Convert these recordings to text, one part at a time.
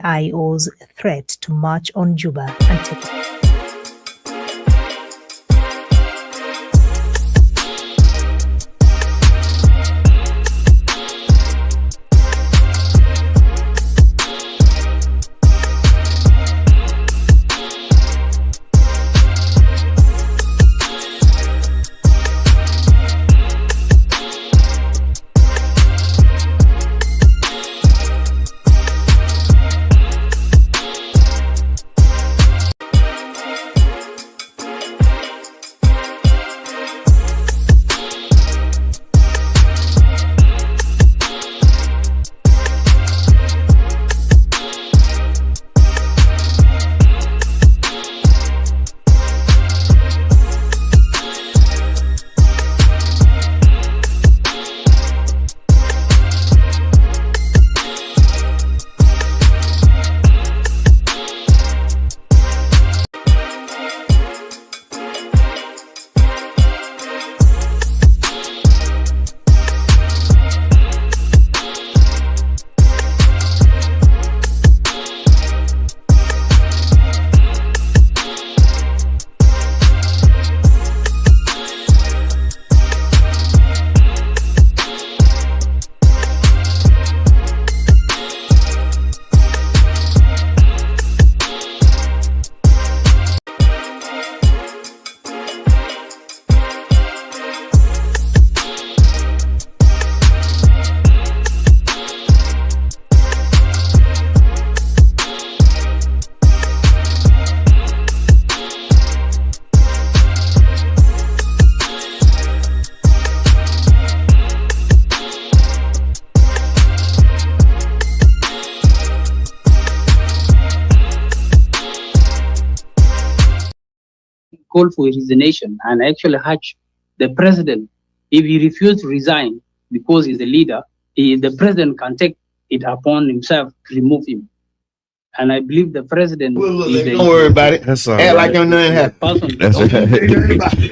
IO's threat to march on Juba and take it. Call for resignation and actually urge the president, if he refuses to resign because he's the leader, the president can take it upon himself to remove him. And I believe the president. Don't worry about it. That's all Act right. like you're nothing happened. That's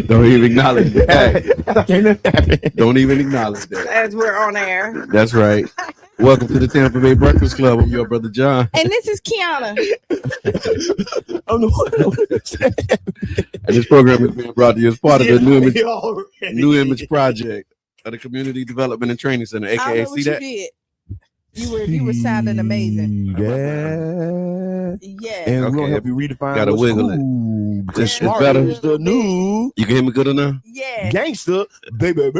Don't even acknowledge that. Don't even acknowledge that. As we're on air. That's right. Welcome to the Tampa Bay Breakfast Club. I'm your brother John. And this is Qiana. And this program is being brought to you as part of the New Image Project of the Community Development and Training Center, aka I know what see that? you did. You were sounding amazing. Yeah. And we're Okay. gonna help you redefine. Gotta what's wiggle it. cool. Because It's smart better. is the new You can hear me good enough? Yeah. gangster, baby.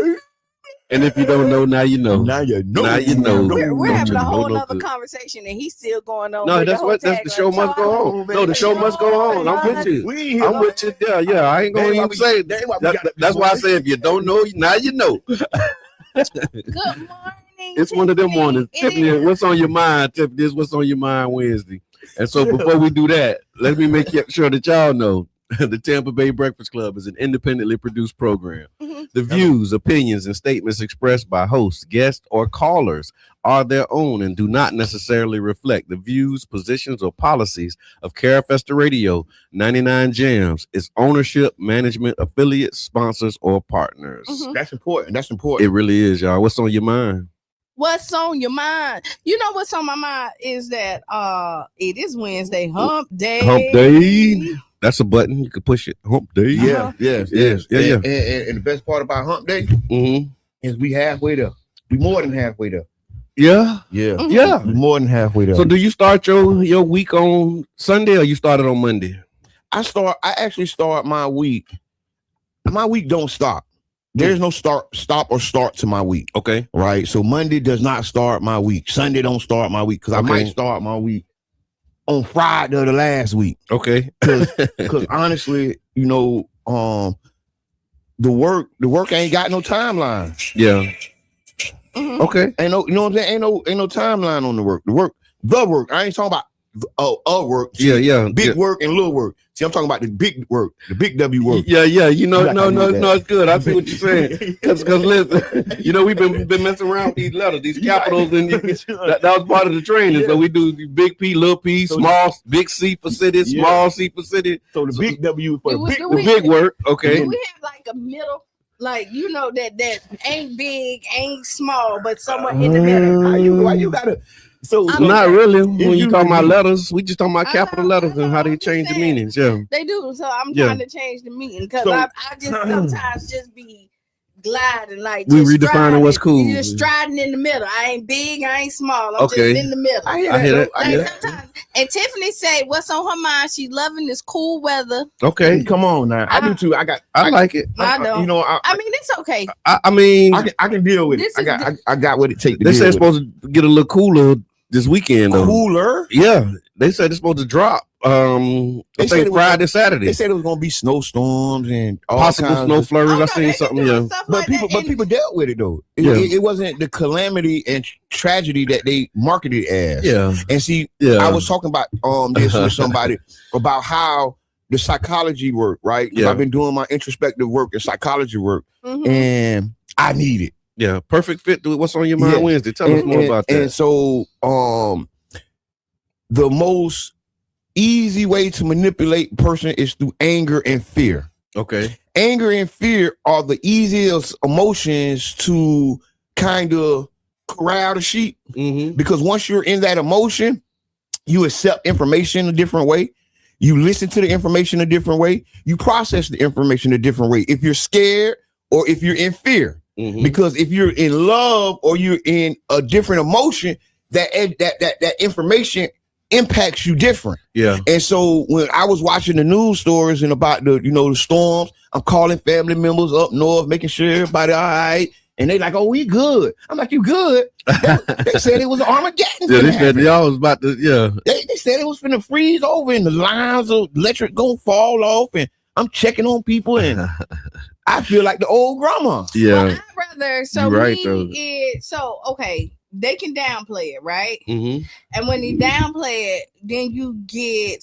And if you don't know, now you know. Now you know. Now you know. We're having a whole No, other good. conversation, and he's still going on. No, with that's the what. whole That's the show must go on. No, the show must go on. I'm with you. We ain't here. I'm with you. Yeah. I ain't gonna even say. That's why I say if you don't know, now you know. Good morning. It's one of them mornings. It Tiffany, is. what's on your mind? Tiffany, this what's on your mind Wednesday. And so before we do that, let me make sure that y'all know the Tampa Bay Breakfast Club is an independently produced program. Mhm. The views, opinions, and statements expressed by hosts, guests, or callers are their own and do not necessarily reflect the views, positions, or policies of Carafesta Radio, 99 Jams, its ownership, management, affiliates, sponsors, or partners. Mhm. That's important. That's It important. really is, y'all. What's on your mind? What's on your mind? You know what's on my mind is that it is Wednesday, hump day. Hump day. That's a button. You can push it. Hump day. Yeah, yes, Yes, yeah, yeah. And the best part about Hump Day Mm-hmm. is we halfway there. We more than halfway there. Yeah. Yeah, Mhm. Yeah. we more than halfway there. So do you start your week on Sunday or you started on Monday? I actually start my week. My week don't stop. There's no stop or start to my week. Okay. Right. So Monday does not start my week. Sunday don't start my week because I Okay. might start my week on Friday of the last week. Okay. Because honestly, you know, the work ain't got no timeline. Yeah. Mhm. Okay. Ain't no, you know what I'm saying? Ain't no timeline on the work. The work. I ain't talking about work. See, Yeah. big work and little work. See, I'm talking about the big work, the big W work. Yeah. You know, You like to do that. no, it's good. I see what you're saying. Because listen, you know, we've been messing around with these letters, these capitals, and that was part of the training. So we do the big P, little P, So small, big C for city, Yeah. small C for city, So the big W for the big Do the we- big work. Okay. Do we have like a middle, like you know that ain't big, ain't small, but somewhere in the middle? Why you gotta So Not really. When you you talk about really- letters, we just talking about I capital know, letters I and how know, they I'm just change the saying. meanings. Yeah. They do. So I'm Yeah. trying to change the meaning because So- I just sometimes just be gliding like We just redefining striding. what's cool. You just striding in the middle. I ain't big, I ain't small. I'm Okay. just in the middle. I hear I hear that. that. though. I hear Like that. sometimes, and Tiffany say what's on her mind. She loving this cool weather. Okay. Come on now. I do too. I like it. I don't. You know, I mean, it's okay. I mean, I can deal with it. This I is got I got what it takes to they deal said it's with it. supposed to get a little cooler this weekend though. Cooler. Yeah, they said it's supposed to drop. I They said think it was Friday, Saturday. They said it was gonna be snowstorms and all Possible kinds snow of- flurries. Oh, I no, seen they something. been doing Yeah, stuff But like people, that, but and- people dealt with it though. Yeah. It wasn't the calamity and tragedy that they marketed it as. yeah, And see, yeah. I was talking about this with somebody about how the psychology work, right? 'Cause Yeah. I've been doing my introspective work and psychology work, Mhm. and I need it. Yeah, perfect fit to what's on your mind Yeah. Wednesday. Tell us more about And that. so, the most easy way to manipulate a person is through anger and fear. Okay. Anger and fear are the easiest emotions to kind of corral the sheep, Mm-hmm. because once you're in that emotion, you accept information a different way. You listen to the information a different way. You process the information a different way. If you're scared or if you're in fear, Mm-hmm. because if you're in love or you're in a different emotion, that information impacts you different. Yeah. And so when I was watching the news stories and about the storms, I'm calling family members up north, making sure everybody all right. And they like, oh, we good. I'm like, you good? They said it was Armageddon. Yeah, they finna said happen. y'all was about to. Yeah. They said it was finna freeze over and the lines of electric gonna fall off. And I'm checking on people and I feel like the old grandma. Yeah. Well, I'd rather You right, though. okay, they can downplay it, right? Mm-hmm. And when you downplay it, then you get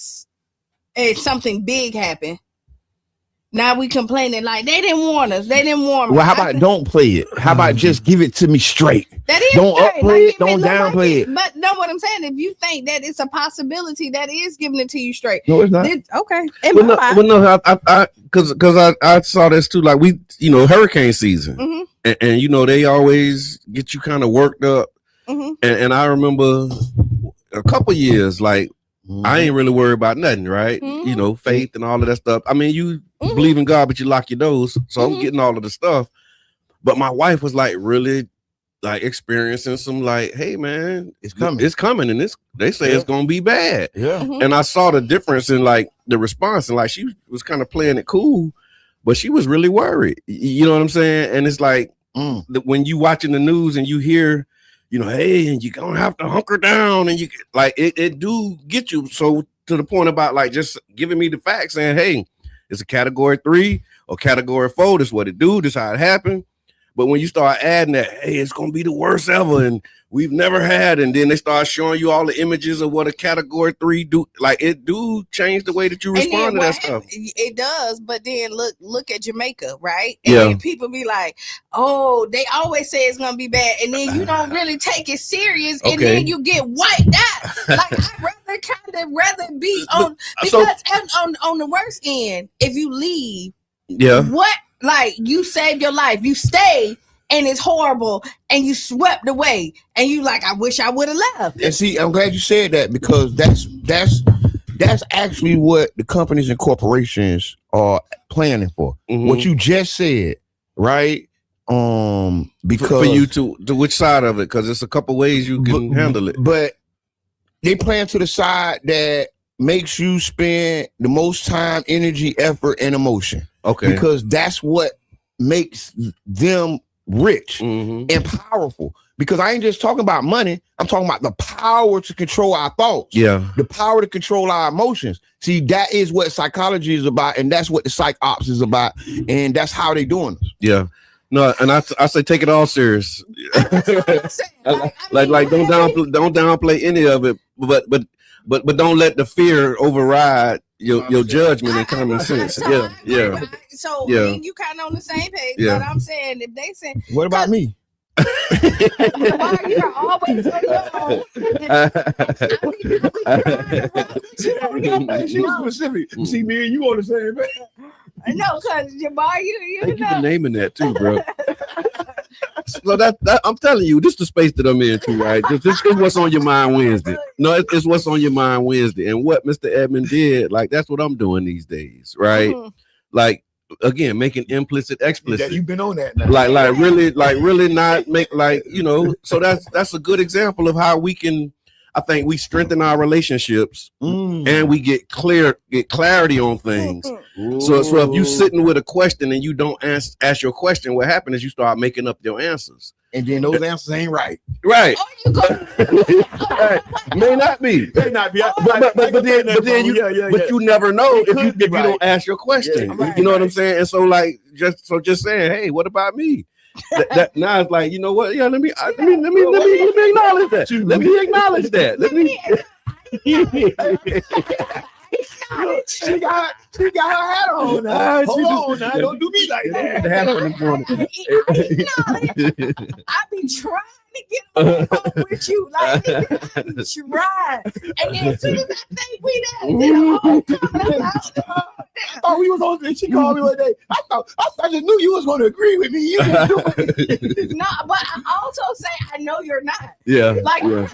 something big happen. Now we complaining like they didn't warn us. They didn't warn us. Well, how about don't play it? How about just give it to me straight? That is don't straight. upplay it, if don't look like downplay it. But know what I'm saying? If you think that it's a possibility, that is giving it to you straight. No, it's not. Okay. Because I saw this too. Like hurricane season, Mm-hmm, and they always get you kind of worked up. mm-hmm. And I remember a couple years, like I ain't really worried about nothing, right? Mhm. Faith and all of that stuff. I mean, you Mhm. believe in God, but you lock your doors. So I'm Mhm. getting all of the stuff. But my wife was like really like experiencing some like, hey man, It's coming. It's coming, and they say Yeah. it's gonna be bad. Yeah. Mhm. And I saw the difference in like the response, and like she was kind of playing it cool, but she was really worried. You know what I'm saying? And it's like when you watching the news and you hear, hey, and you're gonna have to hunker down, and you like it do get you so to the point about like just giving me the facts saying, hey, it's a category 3 or category 4. This is what it do. This is how it happened. But when you start adding that, hey, it's gonna be the worst ever, and we've never had, and then they start showing you all the images of what a category 3 do, like it do change the way that you And then respond to what that stuff. It does, but then look at Jamaica, right? Yeah. And then people be like, oh, they always say it's gonna be bad, and then you don't really take it serious, and Okay. then you get wiped out. Like I'd rather be on So- because on the worst end, if you leave, Yeah. what like you saved your life, you stay. And it's horrible, and you swept away, and you like, I wish I would have left. And see, I'm glad you said that, because that's actually what the companies and corporations are planning for. Mhm. What you just said, right? Because For you to which side of it, because it's a couple ways you can handle it. But they plan to the side that makes you spend the most time, energy, effort, and emotion. Okay. Because that's what makes them rich Mhm. and powerful. Because I ain't just talking about money. I'm talking about the power to control our thoughts. Yeah. The power to control our emotions. See, that is what psychology is about, and that's what the psych ops is about, and that's how they doing it. Yeah. No, and I say take it all serious. That's what I'm saying. Like don't downplay any of it, but don't let the fear override your judgment and common sense. Yeah, yeah. So Yeah. me and you kind of on the same page. Yeah. But I'm saying if they say, What about me? why you're always on your own. She was specific. See, me and you on the same page. No, because Jabbar, you Thank you for know. naming that too, bro. so that I'm telling you, this is the space that I'm in too, right? This is what's on your mind Wednesday. No, it's what's on your mind Wednesday, and what Mr. Edmond did, like that's what I'm doing these days, right? Like again, making implicit explicit. You've been on that now. Like really not make So that's a good example of how we can. I think we strengthen our relationships and we get clarity on things. So if you sitting with a question and you don't ask your question, what happens is you start making up your answers. And then those answers ain't right. Right. Oh, you go. Right. May not be. May not be. But you never know if you don't ask your question. You know what I'm saying? And so like just saying, hey, what about me? That now it's like, you know what? Yeah, let me acknowledge that. Let me acknowledge that. She got her hat on now. Hold on now. Don't do me like that. I be trying to get along with you. Like, I be trying. And then as soon as I think we done did a whole comment, Oh, we was on. She called me one day. I just knew you was going to agree with me. You didn't do it. No, but I also say I know you're not. Yeah. Like yeah.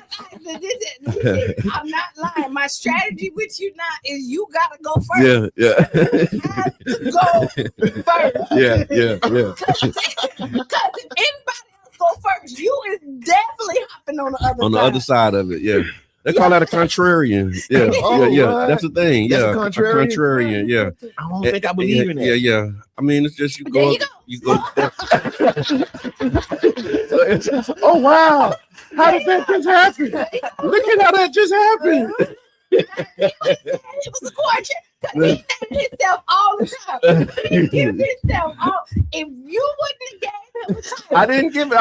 I'm not lying. My strategy with you now is you gotta go first. Yeah. You have to go first. Yeah. Because if anybody else go first, you is definitely hopping on the other side of it. Yeah. They call that a contrarian. Yeah. What? That's the thing. That's yeah. a contrarian? Yeah. I don't think I believe in that. Yeah. I mean, it's just you go. Oh wow! How did that just happen? Look at how that just happened. It was a question. He said himself all the time. He give himself all. If you wouldn't have gave him a time, I didn't give it.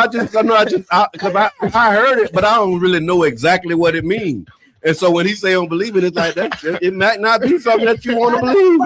I heard it, but I don't really know exactly what it means. And so when he say don't believe it, it's like that. It might not be something that you want to believe,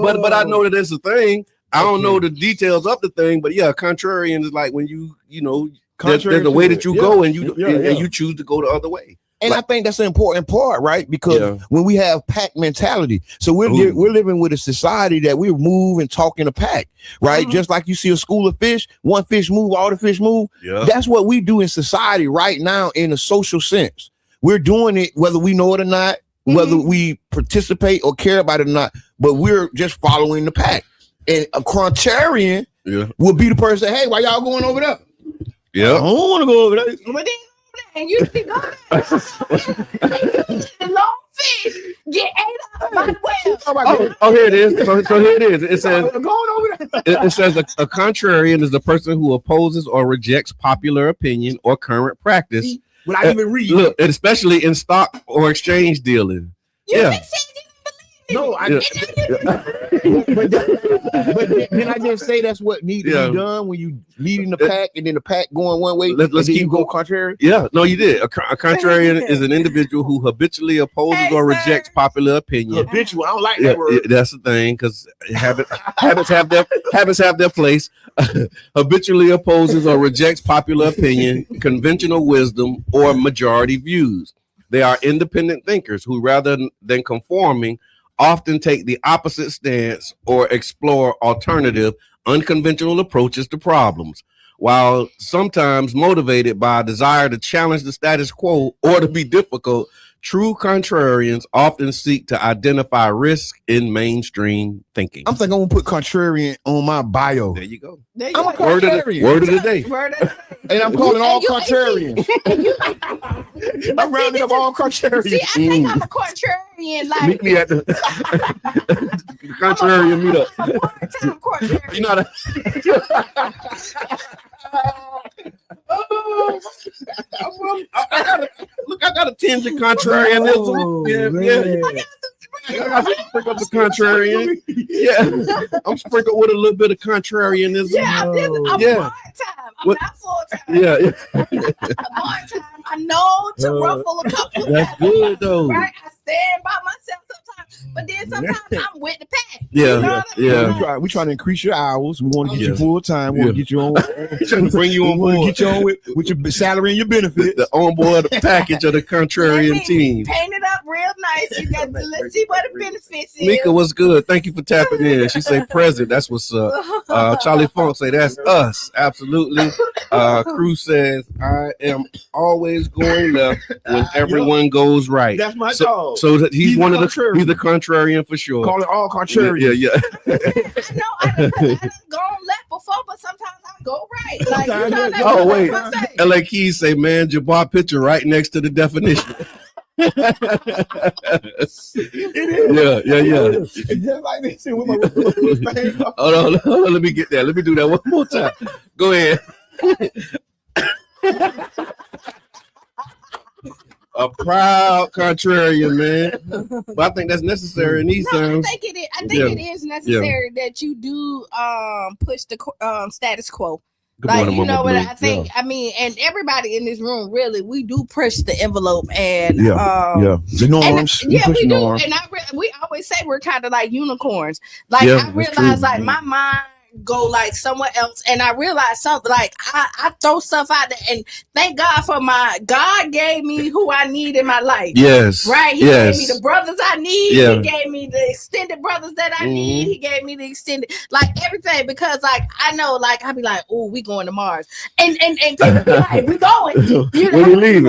but I know that it's a thing. I don't know the details of the thing, but yeah, contrarian is like when you there's a way that you go and you choose to go the other way. And I think that's an important part, right? Because when we have pack mentality, so we're living with a society that we move and talk in a pack, right? Just like you see a school of fish, one fish move, all the fish move. Yeah. That's what we do in society right now in a social sense. We're doing it whether we know it or not, whether we participate or care about it or not, but we're just following the pack. And a contrarian will be the person, hey, why y'all going over there? Yeah. I don't want to go over there. but then and you see go the long fish get ate up by the whale. Oh, here it is. So here it is. It says going over there. it says a contrarian is the person who opposes or rejects popular opinion or current practice. Without even reading. Look, and especially in stock or exchange dealing. You just said you no, but then I just say that's what needs to be done when you leading the pack and then the pack going one way. Let's keep going contrary. Yeah, no, you did. A contrarian is an individual who habitually opposes or rejects popular opinion. Habitual, I don't like that word. That's the thing, because habits have their place. Habitually opposes or rejects popular opinion, conventional wisdom, or majority views. They are independent thinkers who, rather than conforming, often take the opposite stance or explore alternative, unconventional approaches to problems. While sometimes motivated by a desire to challenge the status quo or to be difficult, true contrarians often seek to identify risk in mainstream thinking. I'm thinking I'm gonna put contrarian on my bio. There you go. I'm a contrarian. Word of the day. And I'm calling all contrarians. I'm rounding up all contrarians. See, I think I'm a contrarian. Like, meet me at the contrarian meetup. I'm a part-time contrarian. You know I got a tinge of contrarianism. I sprinkle up the contrarian. Yeah, I'm sprinkled with a little bit of contrarianism. Yeah, I'm part-time. I'm not full-time. Yeah. I'm part-time. I know to ruffle a couple of That's good though. Right, I stand by myself sometimes, but then sometimes I'm with the pack. Yeah, you know yeah. We trying to increase your hours. We want to get you full time. We want to get you on. Trying to bring you on board. Get you on with your salary and your benefits. The on board package of the contrarian team. Paint it up real nice. You got to let's see what the benefits is. Mika, what's good? Thank you for tapping in. She say present. That's what's up. Charlie Funk say that's us. Absolutely. Cruz says I am always going left when everyone goes right. That's my dog. So that he's one of the contrarian. he's the contrarian for sure. Call it all contrarian. Yeah. No, I done gone left before, but sometimes I go right. Like, you know, that's Oh, what wait. I'm saying. LA Keys say, man, Jabbar picture right next to the definition. It is. Yeah. It's just like this. With my thing. Hold on, let me get that. Let me do that one more time. Go ahead. A proud contrarian, man. But I think that's necessary in these times. I think it is. I think it is necessary that you do push the status quo. Good Like, morning, you know Mama what Blue. I think? Yeah. I mean, and everybody in this room, really, we do push the envelope, and The norms. and, yeah, push we do. norms. And we always say we're kind of like unicorns. Like, Yeah, I that's realize, true. like, my mind go like somewhere else, and I realize something. Like, I throw stuff out there, and thank God for God gave me who I need in my life. Yes. Right, he gave me the brothers I need. Yeah. He gave me the extended brothers that I need. He gave me the extended, like, everything, because like I know, like I be like, oh, we going to Mars, and people be like, we going. You know, When we leaving?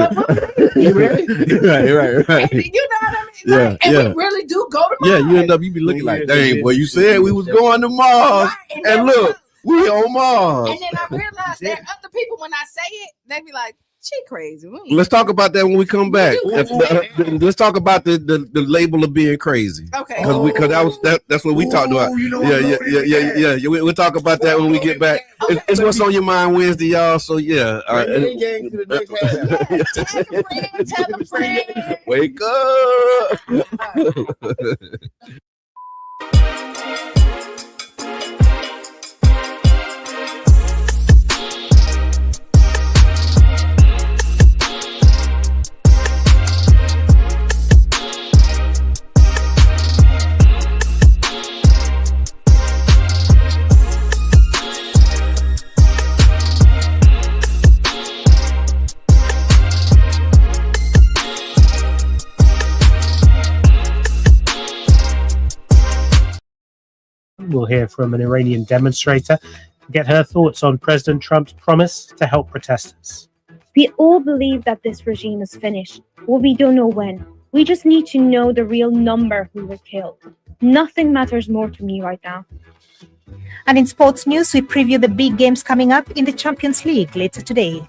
You ready? Right. and, you know what I mean? Like, and we really do go to Mars. Yeah, you be looking like, dang, boy, you said we was going to Mars. Right, And look, we on Mars. and then I realized there are other people, when I say it, they be like, she crazy. We ain't- Let's talk about that when we come back. Ooh. Let's talk about the label of being crazy. Okay. Because that's what we talked about. You know Yeah. We'll talk about that when we get back. It's what's on your mind Wednesday, y'all. So yeah. Tell Tell a friend. Wake up. We'll hear from an Iranian demonstrator and get her thoughts on President Trump's promise to help protesters. We all believe that this regime is finished, but we don't know when. We just need to know the real number who were killed. Nothing matters more to me right now. And in sports news, we preview the big games coming up in the Champions League later today.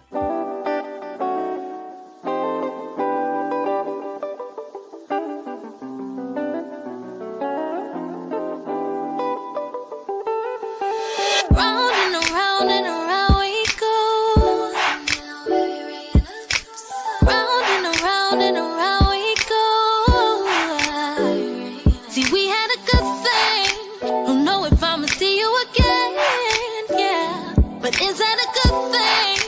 Round and around and around we go. Round and around and around we go. See, we had a good thing. Don't know if I'ma see you again, yeah. But is that a good thing?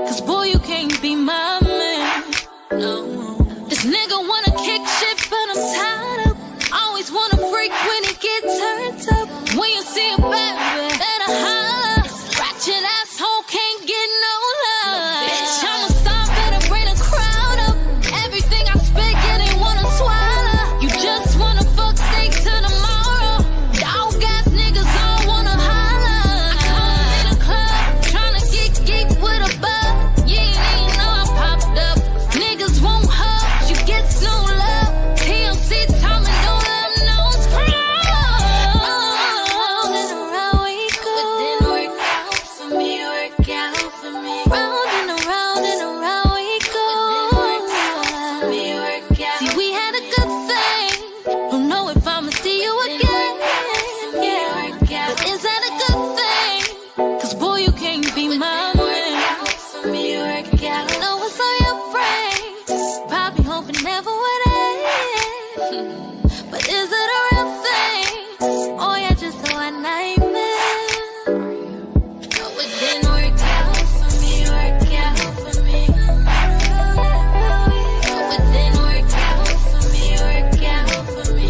'Cause boy, you can't be my man. No. This nigga wanna kick shit, but I'm tired of. Always wanna freak when it gets turned up. When you see a bad better holler. Ratchet asshole can't get no love. Bitch, I'ma stop, better bring the crowd up. Everything I spit, yeah, they wanna swallow. You just wanna fuck steak to tomorrow. Dog ass niggas all wanna holler. I come in the club, tryna get geek with a bug. You ain't even know I popped up. Niggas won't hug, you get no love. TLC time and don't let them know it's round and around we go. But then work out for me, work out for me. Round and around we go. But then work out for me, work out. See, we had a good thing. Don't know if I'ma see you again, yeah. But is that a good thing? 'Cause boy, you can't be my man. For me, work out. Know what's on your brain. Probably hoping never would end. But is it a real thing? Oh yeah, just a one night man. Oh, it didn't work out for me, work out for me. Oh, it didn't work out for me, work out for me.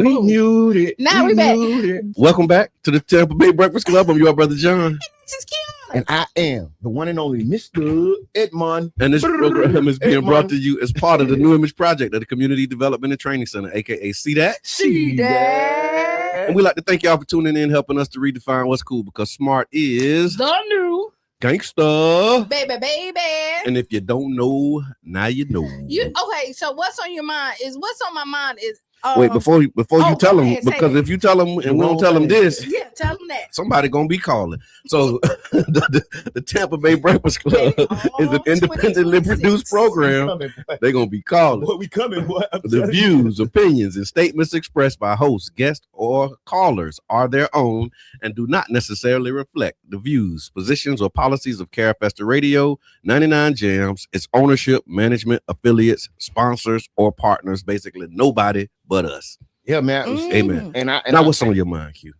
We muted. Now we back. muted. Welcome back to the Tampa Bay Breakfast Club. I'm your brother John. This is Qiana. And I am the one and only Mr. Edmond. And this program is being Edmond. brought to you as part of the New Image Project of the Community Development and Training Center, aka See That. See that. And we'd like to thank y'all for tuning in, helping us to redefine what's cool, because smart is The new gangsta. baby. And if you don't know, now you know. Okay, so what's on your mind what's on my mind is Wait, before you oh, tell go them, ahead, say because it. if you tell them and we don't tell them this, yeah, tell them that. somebody gonna be calling. So the Tampa Bay Breakfast Club is an independently produced program. They're gonna be calling. What we coming? What? The views, opinions, and statements expressed by hosts, guests, or callers are their own and do not necessarily reflect the views, positions, or policies of Carefest Radio, 99 Jams, its ownership, management, affiliates, sponsors, or partners. Basically, nobody but us. Yeah, man. Amen. And Now, what's on your mind, Q?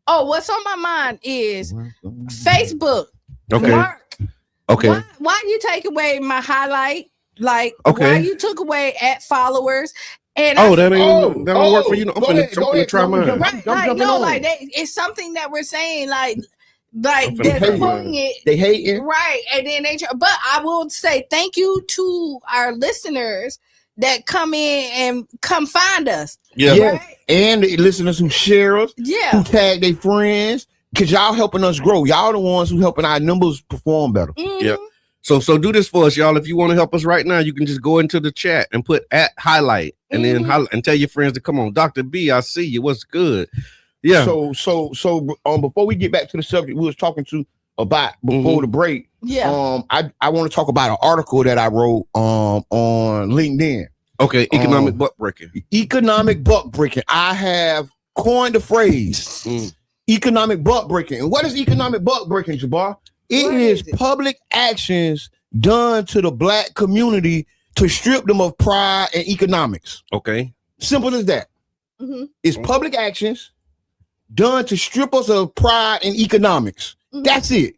Oh, what's on my mind is Facebook. Okay. Mark, Okay. why you take away my highlight? Like, Okay. why you took away @followers? And That don't work for you. I'm go ahead, finna try mine. right, Don't like jump no, in like on it's something that we're saying, like I'm finna they're hate pulling it. They hating. Right, and then but I will say thank you to our listeners that come in and come find us. Yeah. Yeah. Right? And the listeners who share us, who Yeah. tag their friends, because y'all helping us grow. Y'all the ones who helping our numbers perform better. Mhm. Yeah. So do this for us, y'all. If you want to help us right now, you can just go into the chat and put @highlight and then and tell your friends to come on. Dr. B, I see you. What's good? Yeah. So before we get back to the subject we was talking to about before the break, Yeah. I want to talk about an article that I wrote on LinkedIn. Okay. Economic butt breaking. Economic buck breaking. I have coined the phrase economic buck breaking. And what is economic buck breaking, Jabbar? It is public actions done to the black community to strip them of pride and economics. Okay. Simple as that. Mhm. It's public actions done to strip us of pride and economics. Mhm. That's it.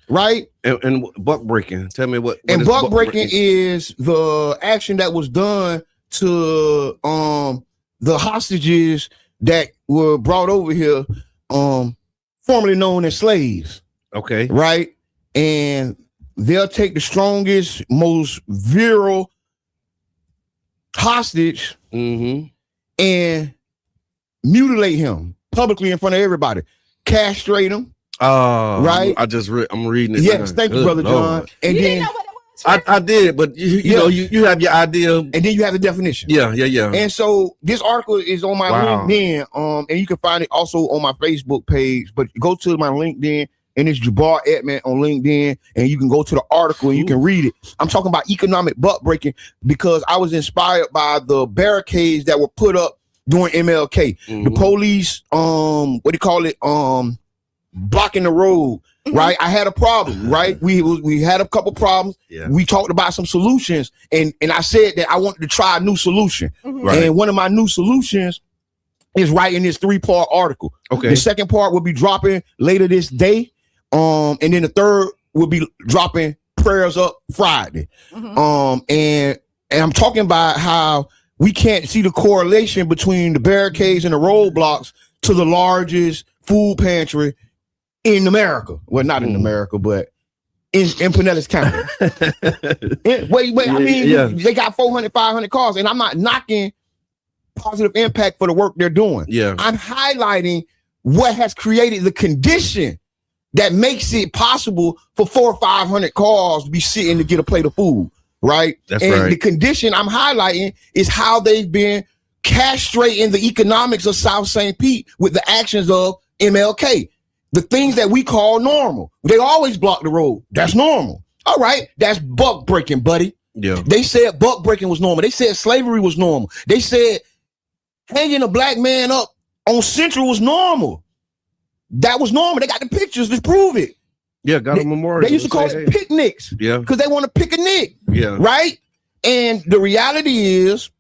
Right? And buck breaking. Tell me what And is buck breaking is the action that was done to the hostages that were brought over here, formerly known as slaves. Okay. Right? And they'll take the strongest, most virile hostage and mutilate him publicly in front of everybody, castrate him. Right? I'm reading it. Yes, now. thank you, Good Brother Lord. John. And You then didn't know what it was? I did, but you have your idea. and then you have the definition. Yeah. And so this article is on my LinkedIn, and you can find it also on my Facebook page. But go to my LinkedIn, and it's Jabbar Edmond on LinkedIn, and you can go to the article and you can read it. I'm talking about economic butt breaking because I was inspired by the barricades that were put up during MLK. The police, what do you call it? Blocking the road. Right, I had a problem. Right, we had a couple problems. Yeah. We talked about some solutions, and I said that I wanted to try a new solution. Right. And one of my new solutions is writing this 3-part article. Okay. The second part will be dropping later this day, and then the third will be dropping prayers up Friday. And I'm talking about how we can't see the correlation between the barricades and the roadblocks to the largest food pantry in America. Well, not in America, but in Pinellas County. I mean, they got 400, 500 cars, and I'm not knocking positive impact for the work they're doing. Yeah. I'm highlighting what has created the condition that makes it possible for 400 or 500 cars to be sitting to get a plate of food, right? That's and right. the condition I'm highlighting is how they've been castrating the economics of South St. Pete with the actions of MLK. The things that we call normal. They always block the road. That's normal. All right. That's buck breaking, buddy. Yeah. They said buck breaking was normal. They said slavery was normal. They said hanging a black man up on Central was normal. That was normal. They got the pictures to prove it. Yeah, got a memorial. They used to call it picnics. Yeah. Because they want to pick a nick. Yeah. Right? And the reality is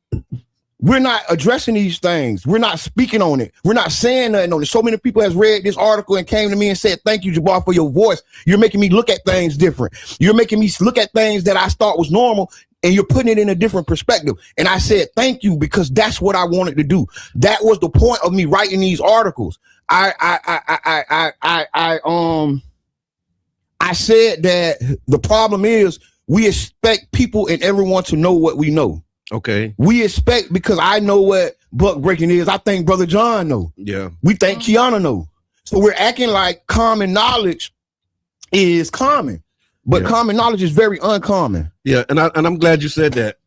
we're not addressing these things. We're not speaking on it. We're not saying nothing on it. So many people has read this article and came to me and said, thank you, Jabbar, for your voice. You're making me look at things different. You're making me look at things that I thought was normal, and you're putting it in a different perspective. And I said, thank you, because that's what I wanted to do. That was the point of me writing these articles. I said that the problem is we expect people and everyone to know what we know. Okay. We expect, because I know what buck breaking is. I think Brother John know. Yeah. We think Qiana know. So we're acting like common knowledge is common, but common knowledge is very uncommon. Yeah, and I'm glad you said that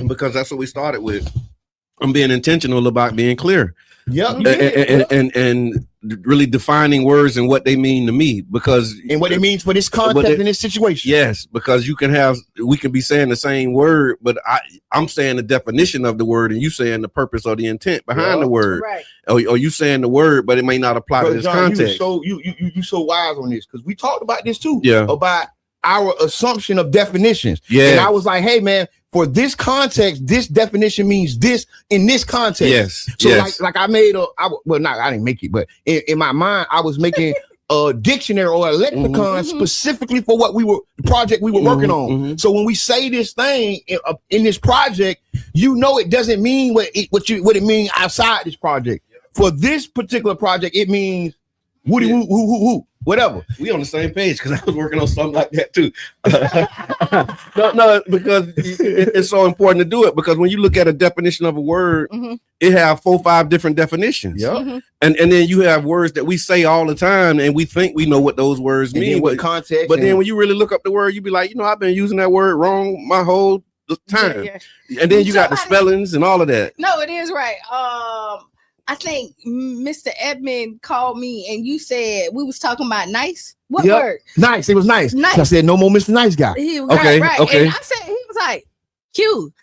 because that's what we started with. I'm being intentional about being clear. Yep. And really defining words and what they mean to me, because and what it means for this context in this situation. Yes, because we can be saying the same word, but I'm saying the definition of the word and you saying the purpose or the intent behind the word. Right. Or you saying the word, but it may not apply to this John, context. You so wise on this, because we talked about this too. Yeah. About our assumption of definitions. Yeah. And I was like, hey man, for this context, this definition means this in this context. Yes. So yes. like I made I didn't make it, but in my mind, I was making a dictionary or a lexicon specifically for the project we were working on. So when we say this thing in this project, it doesn't mean what it means outside this project. For this particular project, it means woody woo whatever. We on the same page, because I was working on something like that too. No, because it's so important to do it, because when you look at a definition of a word, it have 4 or 5 different definitions. Yeah. And then you have words that we say all the time and we think we know what those words mean. What context. But then when you really look up the word, you be like, I've been using that word wrong my whole time. Yeah. And then you got the spellings and all of that. No, it is right. I think Mr. Edmund called me and you said we was talking about nice. What word? Nice. It was nice. Nice. So I said no more Mr. Nice Guy. Okay. Right. Okay. And I said, he was like, Q,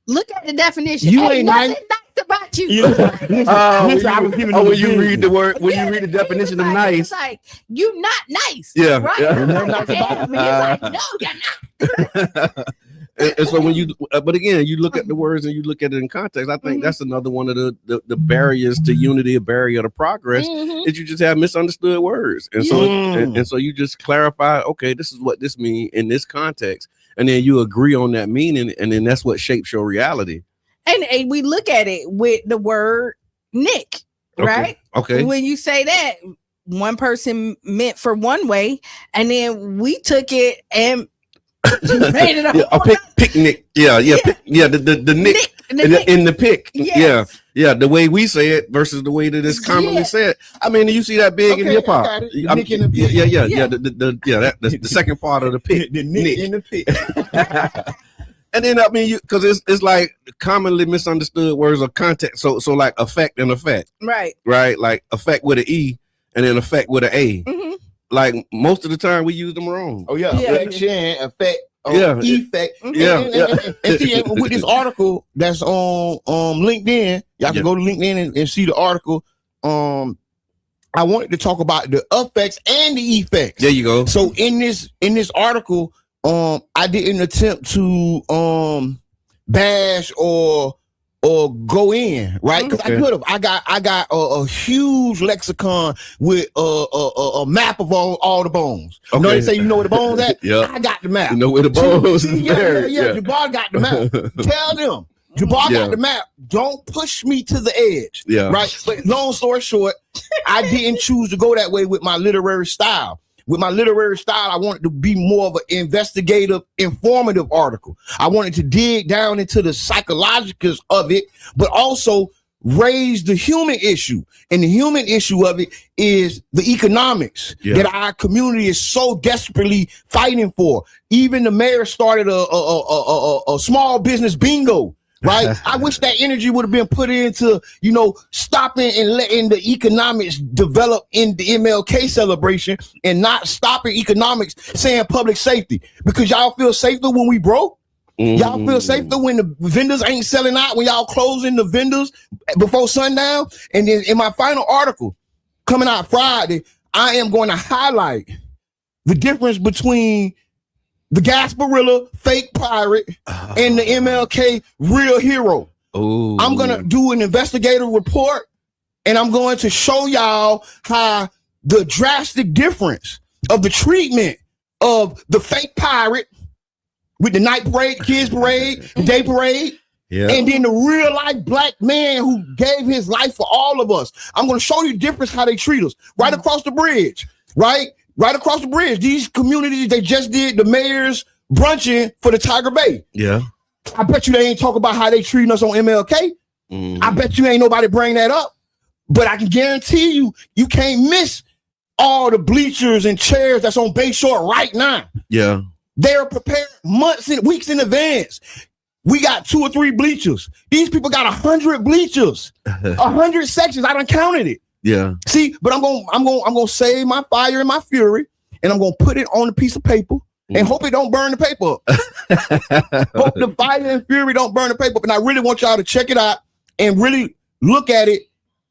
look at the definition. You ain't nice about you. When you read the word, when you read the definition of nice, it's like, you not nice. Yeah. Right. Yeah. He's like, no, you're not. And so when but again, you look at the words and you look at it in context. I think that's another one of the barriers to unity, a barrier to progress, is you just have misunderstood words. And so and so you just clarify, okay, this is what this means in this context, and then you agree on that meaning, and then that's what shapes your reality. And we look at it with the word Nick, right? Okay. When you say that, one person meant for one way, and then we took it and made it a picnic. The Nick in the pic. Yes. Yeah, the way we say it versus the way that it's commonly said. I mean, you see that big in hip hop. Nick in the pic. The second part of the pic. The Nick in the pic. And then I mean, because it's like commonly misunderstood words of context. So like effect and effect. Right. Like effect with an E and then effect with an A. Like most of the time we use them wrong. Oh yeah, effect, effect. And see, with this article that's on LinkedIn, y'all can go to LinkedIn and see the article. I wanted to talk about the effects and the effects. There you go. So in this article, I didn't attempt to bash or go in, right? Because I could have. I got a huge lexicon with a map of all the bones. Okay. You know, they say you know where the bones at? Yeah. I got the map. You know where the bones is there. Yeah. Jabbar got the map. Tell them. Jabbar got the map. Don't push me to the edge. Yeah. Right. But long story short, I didn't choose to go that way with my literary style. With my literary style, I wanted to be more of an investigative, informative article. I wanted to dig down into the psychologicals of it, but also raise the human issue. And the human issue of it is the economics that our community is so desperately fighting for. Even the mayor started a small business bingo. Right. I wish that energy would have been put into, stopping and letting the economics develop in the MLK celebration and not stopping economics saying public safety, because y'all feel safer when we broke. Y'all feel safer when the vendors ain't selling out, when y'all closing the vendors before sundown. And then in my final article coming out Friday, I am going to highlight the difference between the Gasparilla fake pirate and the MLK real hero. Oh, I'm going to do an investigative report, and I'm going to show y'all how the drastic difference of the treatment of the fake pirate with the night parade, kids parade, the day parade, and then the real life black man who gave his life for all of us. I'm going to show you the difference how they treat us right across the bridge, right across the bridge. These communities, they just did the mayor's brunching for the Tiger Bay. Yeah. I bet you they ain't talk about how they treating us on MLK. I bet you ain't nobody bring that up. But I can guarantee you, you can't miss all the bleachers and chairs that's on Bayshore right now. Yeah. They're prepared months and weeks in advance. We got 2 or 3 bleachers. These people got 100 bleachers, 100 sections. I done counted it. Yeah. See, but I'm gonna save my fire and my fury, and I'm gonna put it on a piece of paper and hope it don't burn the paper up. Hope the fire and fury don't burn the paper up. And I really want y'all to check it out and really look at it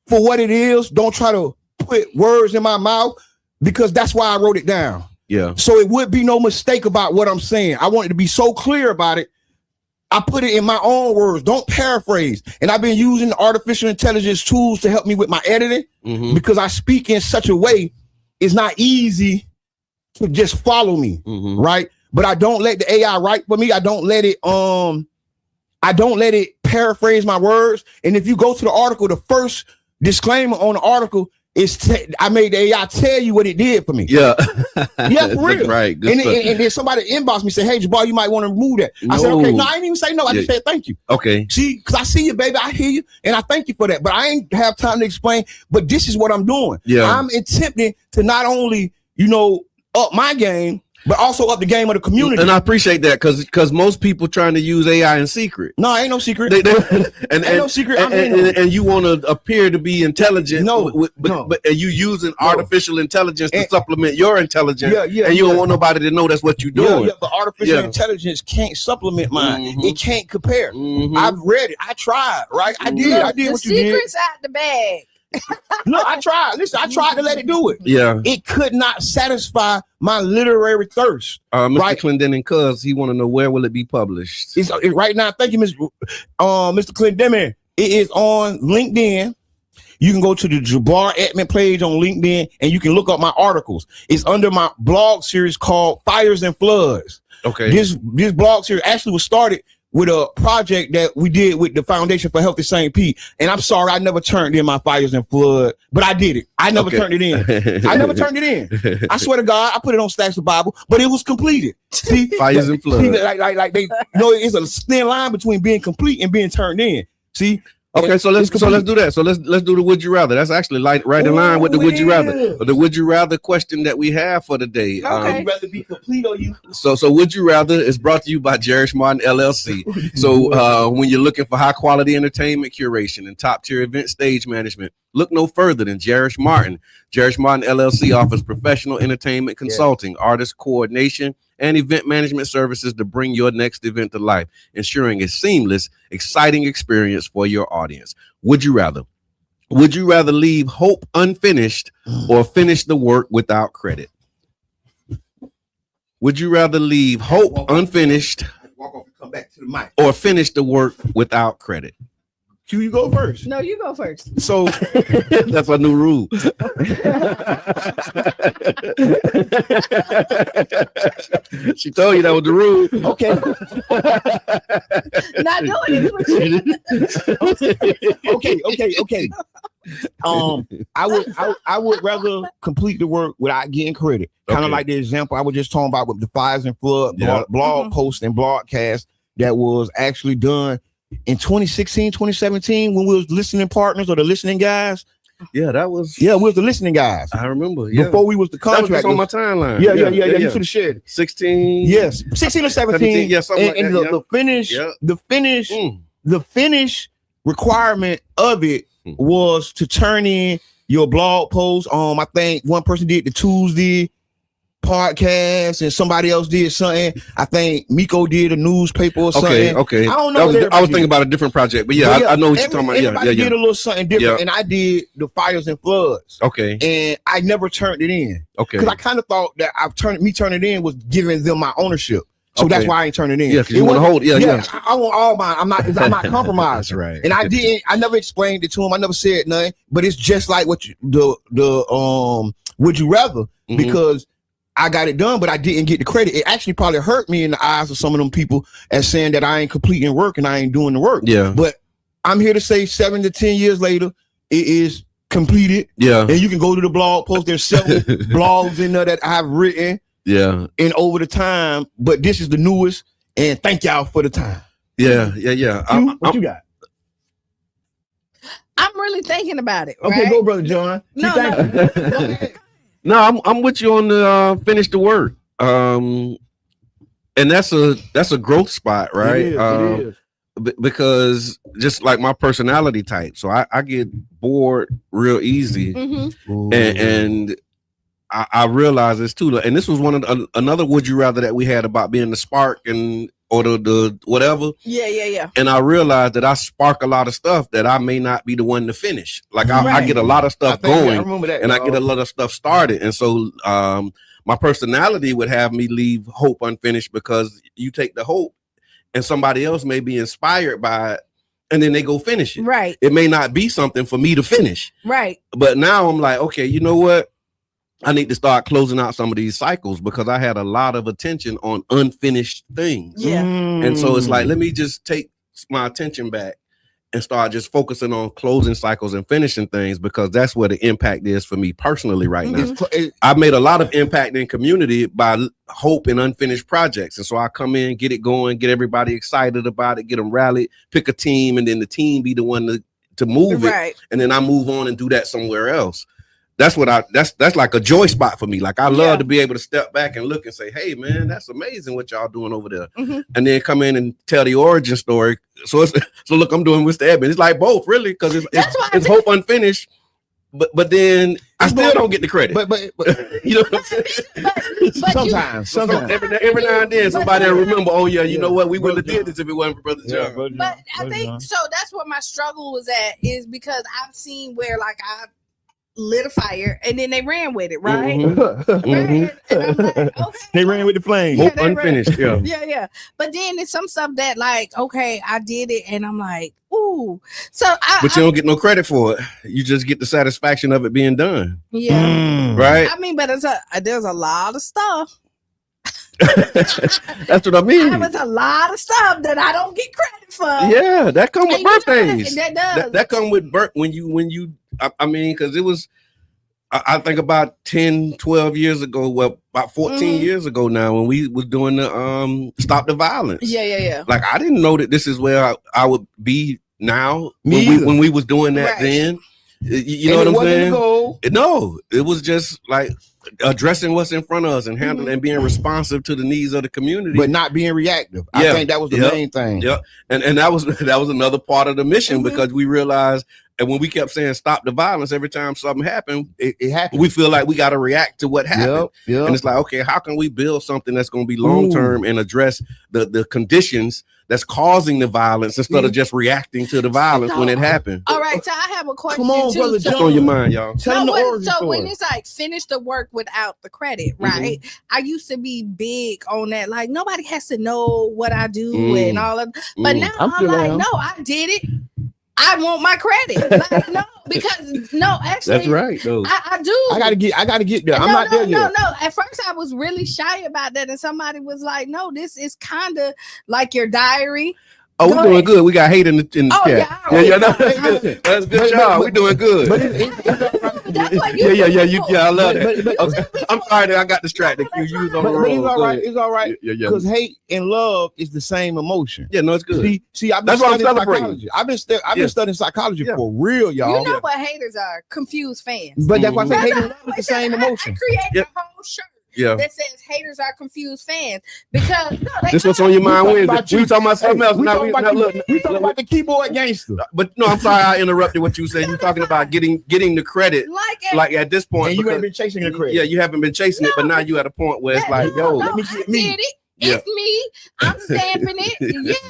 for what it is. Don't try to put words in my mouth, because that's why I wrote it down. Yeah. So it would be no mistake about what I'm saying. I wanted to be so clear about it. I put it in my own words. Don't paraphrase. And I've been using artificial intelligence tools to help me with my editing, because I speak in such a way it's not easy to just follow me, right? But I don't let the AI write for me. I don't let it paraphrase my words. And if you go to the article, the first disclaimer on the article is I made the AI tell you what it did for me. Yeah. Yeah, for real. Right. And then somebody inboxed me, said, "Hey, Jabbar, you might want to remove that." I said, "Okay." No, I didn't even say no. I just said thank you. Okay. See, because I see you, baby. I hear you, and I thank you for that. But I ain't have time to explain. But this is what I'm doing. Yeah. I'm attempting to not only, up my game, but also up the game of the community. And I appreciate that, because most people trying to use AI in secret. No, ain't no secret. Ain't no secret. And you want to appear to be intelligent. No, but you using artificial intelligence to supplement your intelligence. Yeah, and you don't want nobody to know that's what you're doing. Yeah, but artificial intelligence can't supplement mine. It can't compare. I've read it. I tried. Right. I did. I did what you did. The secret's out the bag. Look, I tried. Listen, I tried to let it do it. Yeah. It could not satisfy my literary thirst. Mr. Clendenin, cuz he want to know, where will it be published? It's right now. Thank you, Mr. Clendenin. It is on LinkedIn. You can go to the Jabbar Edmond page on LinkedIn, and you can look up my articles. It's under my blog series called Fires and Floods. Okay. This blog series actually was started with a project that we did with the Foundation for Healthy St. Pete. And I'm sorry, I never turned in my Fires and Flood, but I did it. I never turned it in. I never turned it in. I swear to God, I put it on Stacks of Bible, but it was completed. See, Fires and Flood. Like they, it's a thin line between being complete and being turned in. See. Okay, so let's do that. So let's do the would you rather. That's actually right in line with the would you rather. The would you rather question that we have for the day. Okay. Would you rather be complete or you? So would you rather is brought to you by Jerish Martin LLC. So when you're looking for high quality entertainment curation and top tier event stage management, look no further than Jerish Martin. Jerish Martin LLC offers professional entertainment consulting, artist coordination, and event management services to bring your next event to life, ensuring a seamless, exciting experience for your audience. Would you rather? Would you rather leave hope unfinished or finish the work without credit? Would you rather leave hope unfinished come back to the mic, or finish the work without credit? Q, you go first. No, you go first. So that's a new rule. She told you that was the rule. Okay. Not doing it with you. Okay. I would rather complete the work without getting credit. Kind of like the example I was just talking about with the Fires and Flood blog post and broadcast that was actually done in 2016, 2017 when we was listening partners or the listening guys. Yeah, that was. Yeah, we was the listening guys. I remember. Yeah. Before we was the contractors. That was on my timeline. Yeah. You should have shared it. 16. Yes, 16 or 17. Yeah, something like that. The finish requirement of it was to turn in your blog post. I think one person did the Tuesday podcast and somebody else did something. I think Miko did a newspaper or something. Okay. I don't know. I was thinking about a different project, but I know what you're talking about. Everybody did a little something different, and I did the Fires and Floods. Okay. And I never turned it in. Okay. Because I kind of thought that turning it in was giving them my ownership. So that's why I ain't turning in. Yeah, because you want to hold. Yeah. I want all mine. I'm not compromised. That's right. And I never explained it to him. I never said nothing. But it's just like what would you rather? Because I got it done, but I didn't get the credit. It actually probably hurt me in the eyes of some of them people as saying that I ain't completing work and I ain't doing the work. Yeah. But I'm here to say 7 to 10 years later, it is completed. Yeah. And you can go to the blog post. There's several blogs in there that I've written. Yeah. And over the time, but this is the newest. And thank y'all for the time. Yeah. What you got? I'm really thinking about it. Okay, right? go, Brother John. No, I'm with you on the finish the work. And that's a growth spot, right? It is. Because just like my personality type, so I get bored real easy, and I realize this too. And this was another would you rather that we had about being the spark or the whatever. Yeah. And I realized that I spark a lot of stuff that I may not be the one to finish. Like I get a lot of stuff going, I get a lot of stuff started. And so my personality would have me leave hope unfinished, because you take the hope and somebody else may be inspired by it, and then they go finish it. Right. It may not be something for me to finish. Right. But now I'm like, okay, you know what? I need to start closing out some of these cycles, because I had a lot of attention on unfinished things. Yeah. And so it's like, let me just take my attention back and start just focusing on closing cycles and finishing things, because that's where the impact is for me personally right now. I've made a lot of impact in community by hope and unfinished projects. And so I come in, get it going, get everybody excited about it, get them rallied, pick a team, and then the team be the one to move it. And then I move on and do that somewhere else. That's what that's like a joy spot for me. Like I love to be able to step back and look and say, hey man, that's amazing what y'all doing over there. And then come in and tell the origin story. So look, I'm doing Mr. Edmund. It's like both really, because it's hope unfinished. But then I still don't get the credit. But you know what I'm saying? Sometimes every now and then somebody will remember, oh yeah, you know what, we wouldn't have did this if it wasn't for Brother John. But I think so that's what my struggle was at, is because I've seen where like I lit a fire and then they ran with it, right? And I'm like, okay, they ran with the flame. Hope unfinished. Yeah. But then there's some stuff that like, okay, I did it, and I'm like, ooh. So but you don't get no credit for it. You just get the satisfaction of it being done. Yeah. Right. I mean, but there's a lot of stuff. That's what I mean. There's a lot of stuff that I don't get credit for. Yeah, that come with birthdays. That does. That come with birth when you. I mean, because it was. I think about 10, 12 years ago. Well, about 14 years ago now, when we was doing the Stop the Violence. Yeah. Like I didn't know that this is where I would be now when we was doing that then. You know what I'm saying? No, it was just like addressing what's in front of us and handling and being responsive to the needs of the community, but not being reactive. I think that was the main thing. Yeah, and that was another part of the mission, because we realized, and when we kept saying stop the violence, every time something happened, it happened. We feel like we got to react to what happened. And it's like, okay, how can we build something that's going to be long term and address the conditions that's causing the violence instead of just reacting to the violence when it happened? All right, so I have a question. Come on, brother. What's on your mind, y'all? So when it's like finish the work without the credit, right? I used to be big on that, like nobody has to know what I do and all of. But now I'm like, no, I did it. I want my credit. Like, no, because actually, that's right. No, I do. I gotta get there. I'm not there yet. No. At first, I was really shy about that, and somebody was like, "No, this is kind of like your diary." Oh, we're doing good. We got hate in the chat. Yeah, that's good job. We're doing good. I love it. I'm sorry that I got distracted. You was on the road. It's all right. Because hate and love is the same emotion. Yeah, no, it's good. See, I've been studying psychology. I've been studying psychology for real, y'all. You know what haters are? Confused fans. But that's why I say hate and love is the same emotion. I created a whole shirt. That says haters are confused fans, because this what's on your mind Wednesday. We talking about something else. We talking about the keyboard gangster. But no, I'm sorry I interrupted what you said. You're talking about getting the credit, like at this point. And you ain't been chasing the credit. Yeah, you haven't been chasing it, but now you at a point where it's like, yo, let me get me. It's me. I'm stamping it.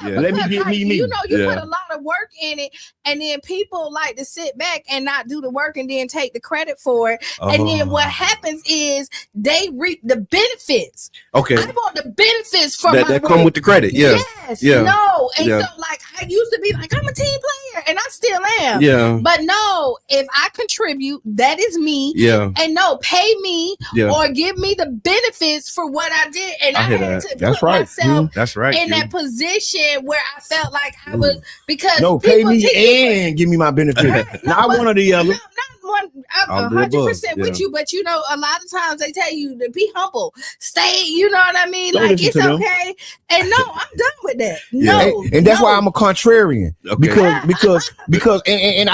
Yeah. Let me because, get like, me. You know, you Yeah. put a lot of work in it, and then people like to sit back and not do the work and then take the credit for it. And then what happens is they reap the benefits. Okay. I want the benefits from That my come work. with the credit. Yeah. Yes. Yeah. No. And Yeah. so, like, I used to be like, I'm a team player, and I still am. Yeah. But no, if I contribute, that is me. Yeah. And no, pay me Yeah. or give me the benefits for what I did. And I hear had that. to That's put right. myself That's right. in Q. that position where I felt like I was, because No, pay people me think you- and give me my benefit. Right. Now, but- one or the other. No, not one. All I'm the above, 100% with yeah. you, but you know, a lot of times they tell you to be humble, stay. You know what I mean? Don't Like, listen it's to them. okay. And no, I'm done with that. Yeah. No, And that's no. why I'm a contrarian. Okay. Because and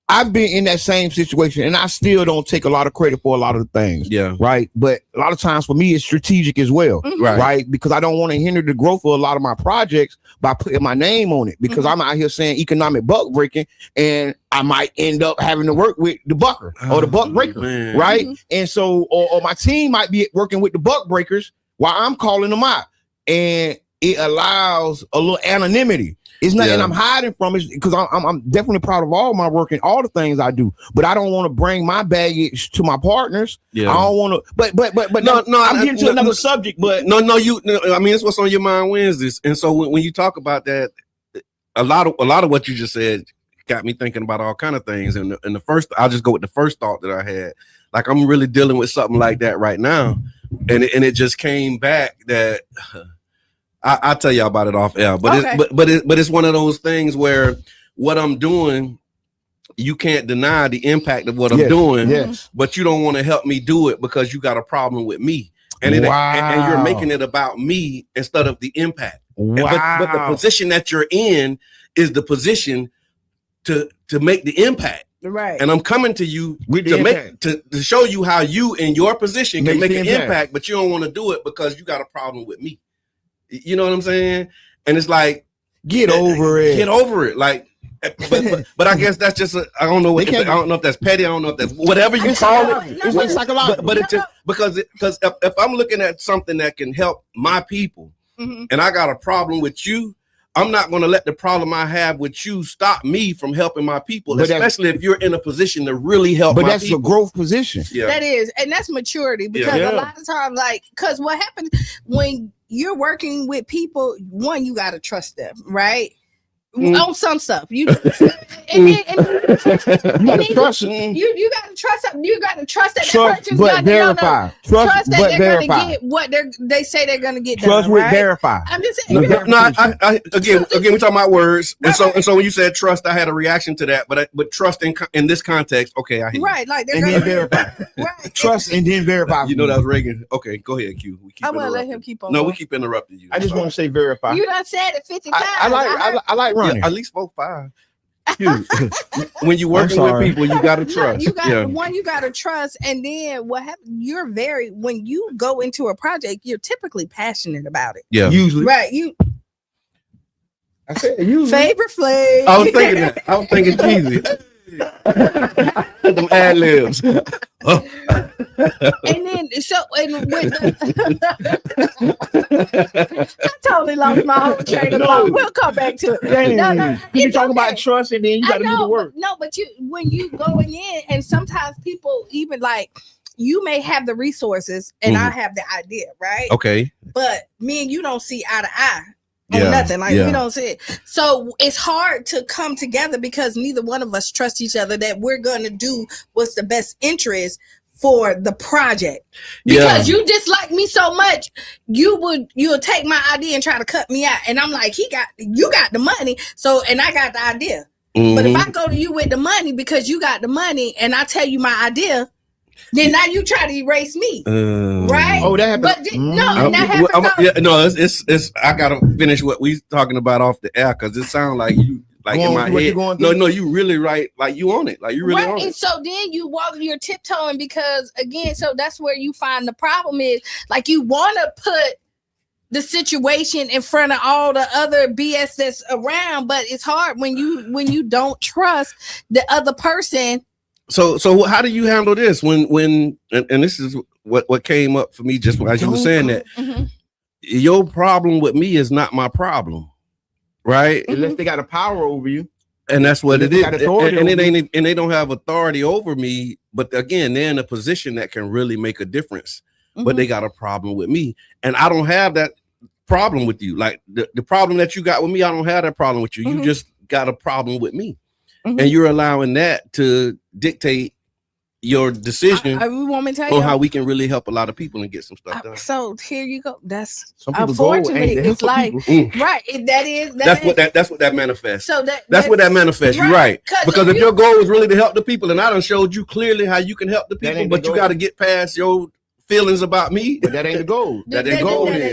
I've been in that same situation, and I still don't take a lot of credit for a lot of the things. Yeah. Right. But a lot of times for me, it's strategic as well. Mhm. Right. Right. Because I don't want to hinder the growth of a lot of my projects by putting my name on it, because I'm out here saying economic buck breaking, and I might end up having to work with the bucker or the buck breaker. Man. Right. Mhm. And so, or my team might be working with the buck breakers while I'm calling them out, and it allows a little anonymity. It's not, and Yeah. I'm hiding from it because I'm definitely proud of all my work and all the things I do, but I don't want to bring my baggage to my partners. Yeah. I don't want to, but No, I'm getting to no, another no. subject, but No, I mean, it's what's on your mind Wednesdays. And so when you talk about that, a lot of what you just said got me thinking about all kind of things. And the first, I'll just go with the first thought that I had. Like, I'm really dealing with something like that right now. And it just came back that I'll tell y'all about it off air, but Okay. it's one of those things where what I'm doing, you can't deny the impact of what I'm Yes, doing, yes. but you don't want to help me do it because you got a problem with me. And and you're Wow. making it about me instead of the impact. And- Wow. But the position that you're in is the position to make the impact. Right. And I'm coming to you With the to impact. to show you how you in your position can Make make the an impact. impact, but you don't want to do it because you got a problem with me. You know what I'm saying? And it's like, Get over it. get over it. Like, but I guess that's just I don't know what They I can't- don't know if that's petty. I don't know if that's whatever you It's call all- it. it's psychological. But it's just because if I'm looking at something that can help my people, Mhm. and I got a problem with you, I'm not going to let the problem I have with you stop me from helping my people, But that's- especially if you're in a position to really help But my that's people. a growth position. Yeah. That is, and that's maturity, because Yeah. a lot of times, like, because what happens when you're working with people, one, you got to trust them, right? On some stuff, you and then, You gotta trust it. you got to trust them. You got to trust that Trust, person's but gonna verify. Trust, trust that but they're verify. gonna get what they say they're gonna get Trust done. with Right? verify. I'm just saying. No, you know, I again, we're talking about words, and so when you said trust, I had a reaction to that. But trust in this context, okay, I hear you. right? Like they're And gonna then verify. right. Trust and then verify. You know that was Reagan. Okay, go ahead, Q. We keep I'm gonna let interrupting. him keep on. No, we going. keep interrupting you. I just want to say verify. You done said it 50 times. I like running. at least 4, 5. When you're working with sorry. people, you gotta No, trust. you got yeah. one. You got to trust, and then what happens? When you go into a project, you're typically passionate about it, Yeah. Usually, right? You I said usually. favorite flavor. I was thinking that. I was thinking cheesy. Them ad libs. And then I totally lost my whole train of thought. We'll come back to it. No, You it's talking about okay. trust, and then you got to do the work. But when you going in, and sometimes people even like, you may have the resources and I have the idea, right? Okay. But me and you don't see eye to eye Yeah, on nothing. Like, yeah. we don't see it. So it's hard to come together because neither one of us trust each other that we're going to do what's the best interest for the project. Because you dislike me so much, you'll take my idea and try to cut me out. And I'm like, you got the money, so, and I got the idea. But if I go to you with the money because you got the money and I tell you my idea, then now you try to erase me, right? Oh, that happened. But and that happened. It's. I gotta finish what we talking about off the air because it sounds like you like Go in on, my what you head. going No, through? you really right. Like you on it. Like you really Right. on And it. so then you're tiptoeing because again, so that's where you find the problem is, like, you want to put the situation in front of all the other BS that's around, but it's hard when you don't trust the other person. So how do you handle this when and this is what came up for me just as you were saying that your problem with me is not my problem, right? Unless they got a power over you. And that's what it is. And it ain't, and they don't have authority over me. But again, they're in a position that can really make a difference. But they got a problem with me. And I don't have that problem with you. Like the problem that you got with me, I don't have that problem with you. You just got a problem with me. And you're allowing that to dictate your decision on how we can really help a lot of people and get some stuff done. So here you go. That's Some people unfortunately go, it's like right. That's what that manifests. So that's what that manifests. You're right. Because if your goal is really to help the people, and I done showed you clearly how you can help the people, but you got to get past your feelings about me. But that ain't the goal. That ain't the goal. Thank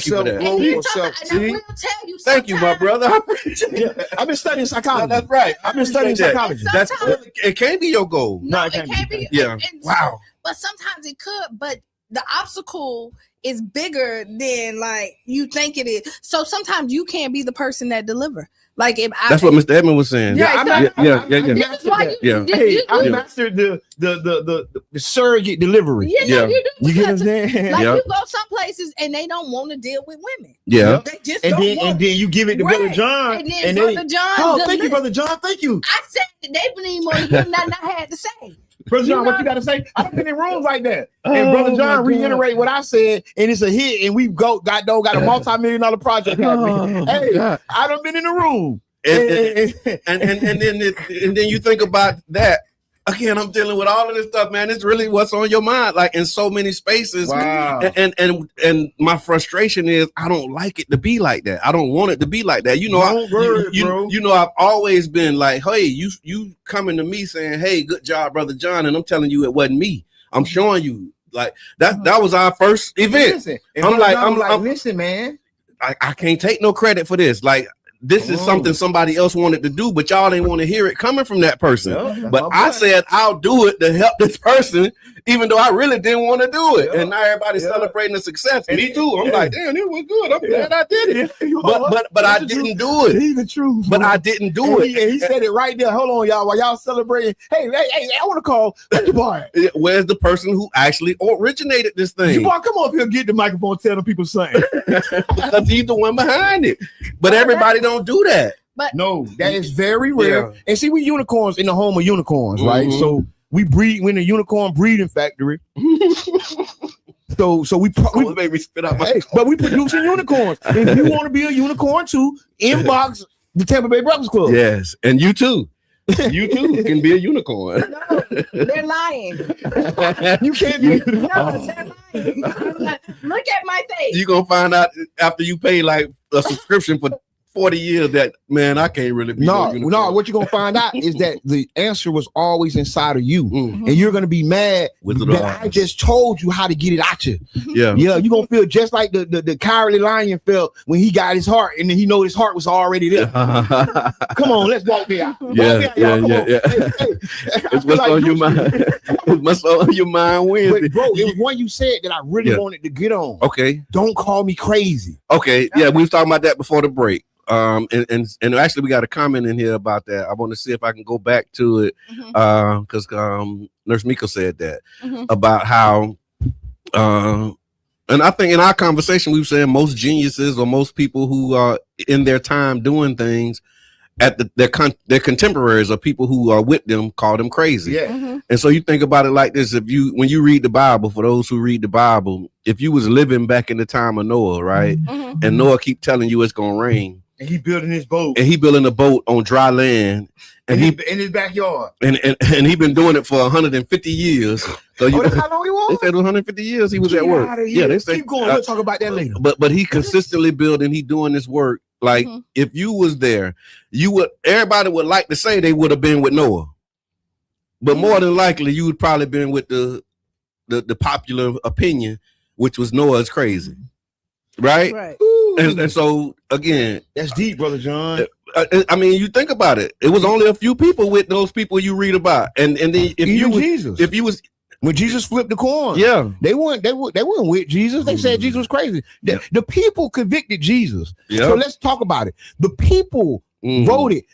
you for that. Thank you, my brother. I appreciate it. I've been studying psychology. No, that's right. I've been studying psychology. That's it. Can't be your goal. No, it can't be. Yeah. Wow. But sometimes it could. But the obstacle is bigger than like you think it is. So sometimes you can't be the person that deliver. Like if that's what Mr. Edmund was saying. Yeah. This is why I mastered the surrogate delivery. Yeah. You do. You get what I'm saying? Like you go some places and they don't want to deal with women. Yeah. They just and then you give it to Brother John. And then Brother John. Oh, thank you, Brother John. Thank you. I said they didn't even want to hear nothing I had to say. Brother John, what you got to say? I've been in rooms like that. And Brother John reiterate what I said, and it's a hit, and we've got a multi-million-dollar project happening. Hey, I done been in the room. And then you think about that. Again, I'm dealing with all of this stuff, man. It's really what's on your mind, like in so many spaces. Wow. And my frustration is I don't like it to be like that. I don't want it to be like that. You know, you know, I've always been like, hey, you coming to me saying, hey, good job, Brother John, and I'm telling you it wasn't me. I'm showing you like that was our first event. Listen, I'm like, listen, man. I can't take no credit for this. Like, this is something somebody else wanted to do, but y'all didn't want to hear it coming from that person. Yeah, but I said, I'll do it to help this person, even though I really didn't want to do it. Yeah. And now everybody's celebrating the success. And me too. I'm like, damn, it was good. I'm glad I did it. But I didn't do it. He's the truth. But I didn't do it. He said it right there. Hold on, y'all. While y'all celebrating, hey, I want to call Jabbar. Where's the person who actually originated this thing? Jabbar, come on up here, get the microphone, tell them people something. Because he's the one behind it. But everybody don't do that. But no, that is very rare. Yeah. And see, we unicorns in the home of unicorns, right? So we breed. We're in a unicorn breeding factory. So we made me spit out my. Hey, but we producing unicorns. If you want to be a unicorn too, inbox the Tampa Bay Breakfast Club. Yes, and you too. You too can be a unicorn. No, they're lying. You can't be. No, they're lying. Look at my face. You're gonna find out after you pay like a subscription for 40 years that, man, I can't really be. No, what you're gonna find out is that the answer was always inside of you, and you're gonna be mad that I just told you how to get it out you. Yeah, you're gonna feel just like the cowardly lion felt when he got his heart, and then he know his heart was already there. Come on, let's walk there. Yeah. It's what's on your mind. It's what's on your mind. But bro, it was one you said that I really wanted to get on. Okay, don't call me crazy. Okay, yeah, we was talking about that before the break. And actually we got a comment in here about that. I want to see if I can go back to it because Nurse Miko said that about how and I think in our conversation we were saying most geniuses or most people who are in their time doing things at their contemporaries or people who are with them call them crazy. Yeah. And so you think about it like this: when you read the Bible, for those who read the Bible, if you was living back in the time of Noah, right, and Noah keep telling you it's gonna rain. And he building his boat. And he building a boat on dry land. And he in his backyard. And he been doing it for 150 years. So that's how long he was? They said 150 years he was at work. Yeah, they say, keep going. We'll talk about that later. But he consistently building, he doing this work. Like if you was there, everybody would like to say they would have been with Noah. But more than likely, you would probably been with the popular opinion, which was Noah's crazy. Right. And so again, that's deep, Brother John. I mean, you think about it. It was only a few people with those people you read about, and then if you was when Jesus flipped the coin, they weren't with Jesus. They said Jesus was crazy. The people convicted Jesus. So let's talk about it. The people voted.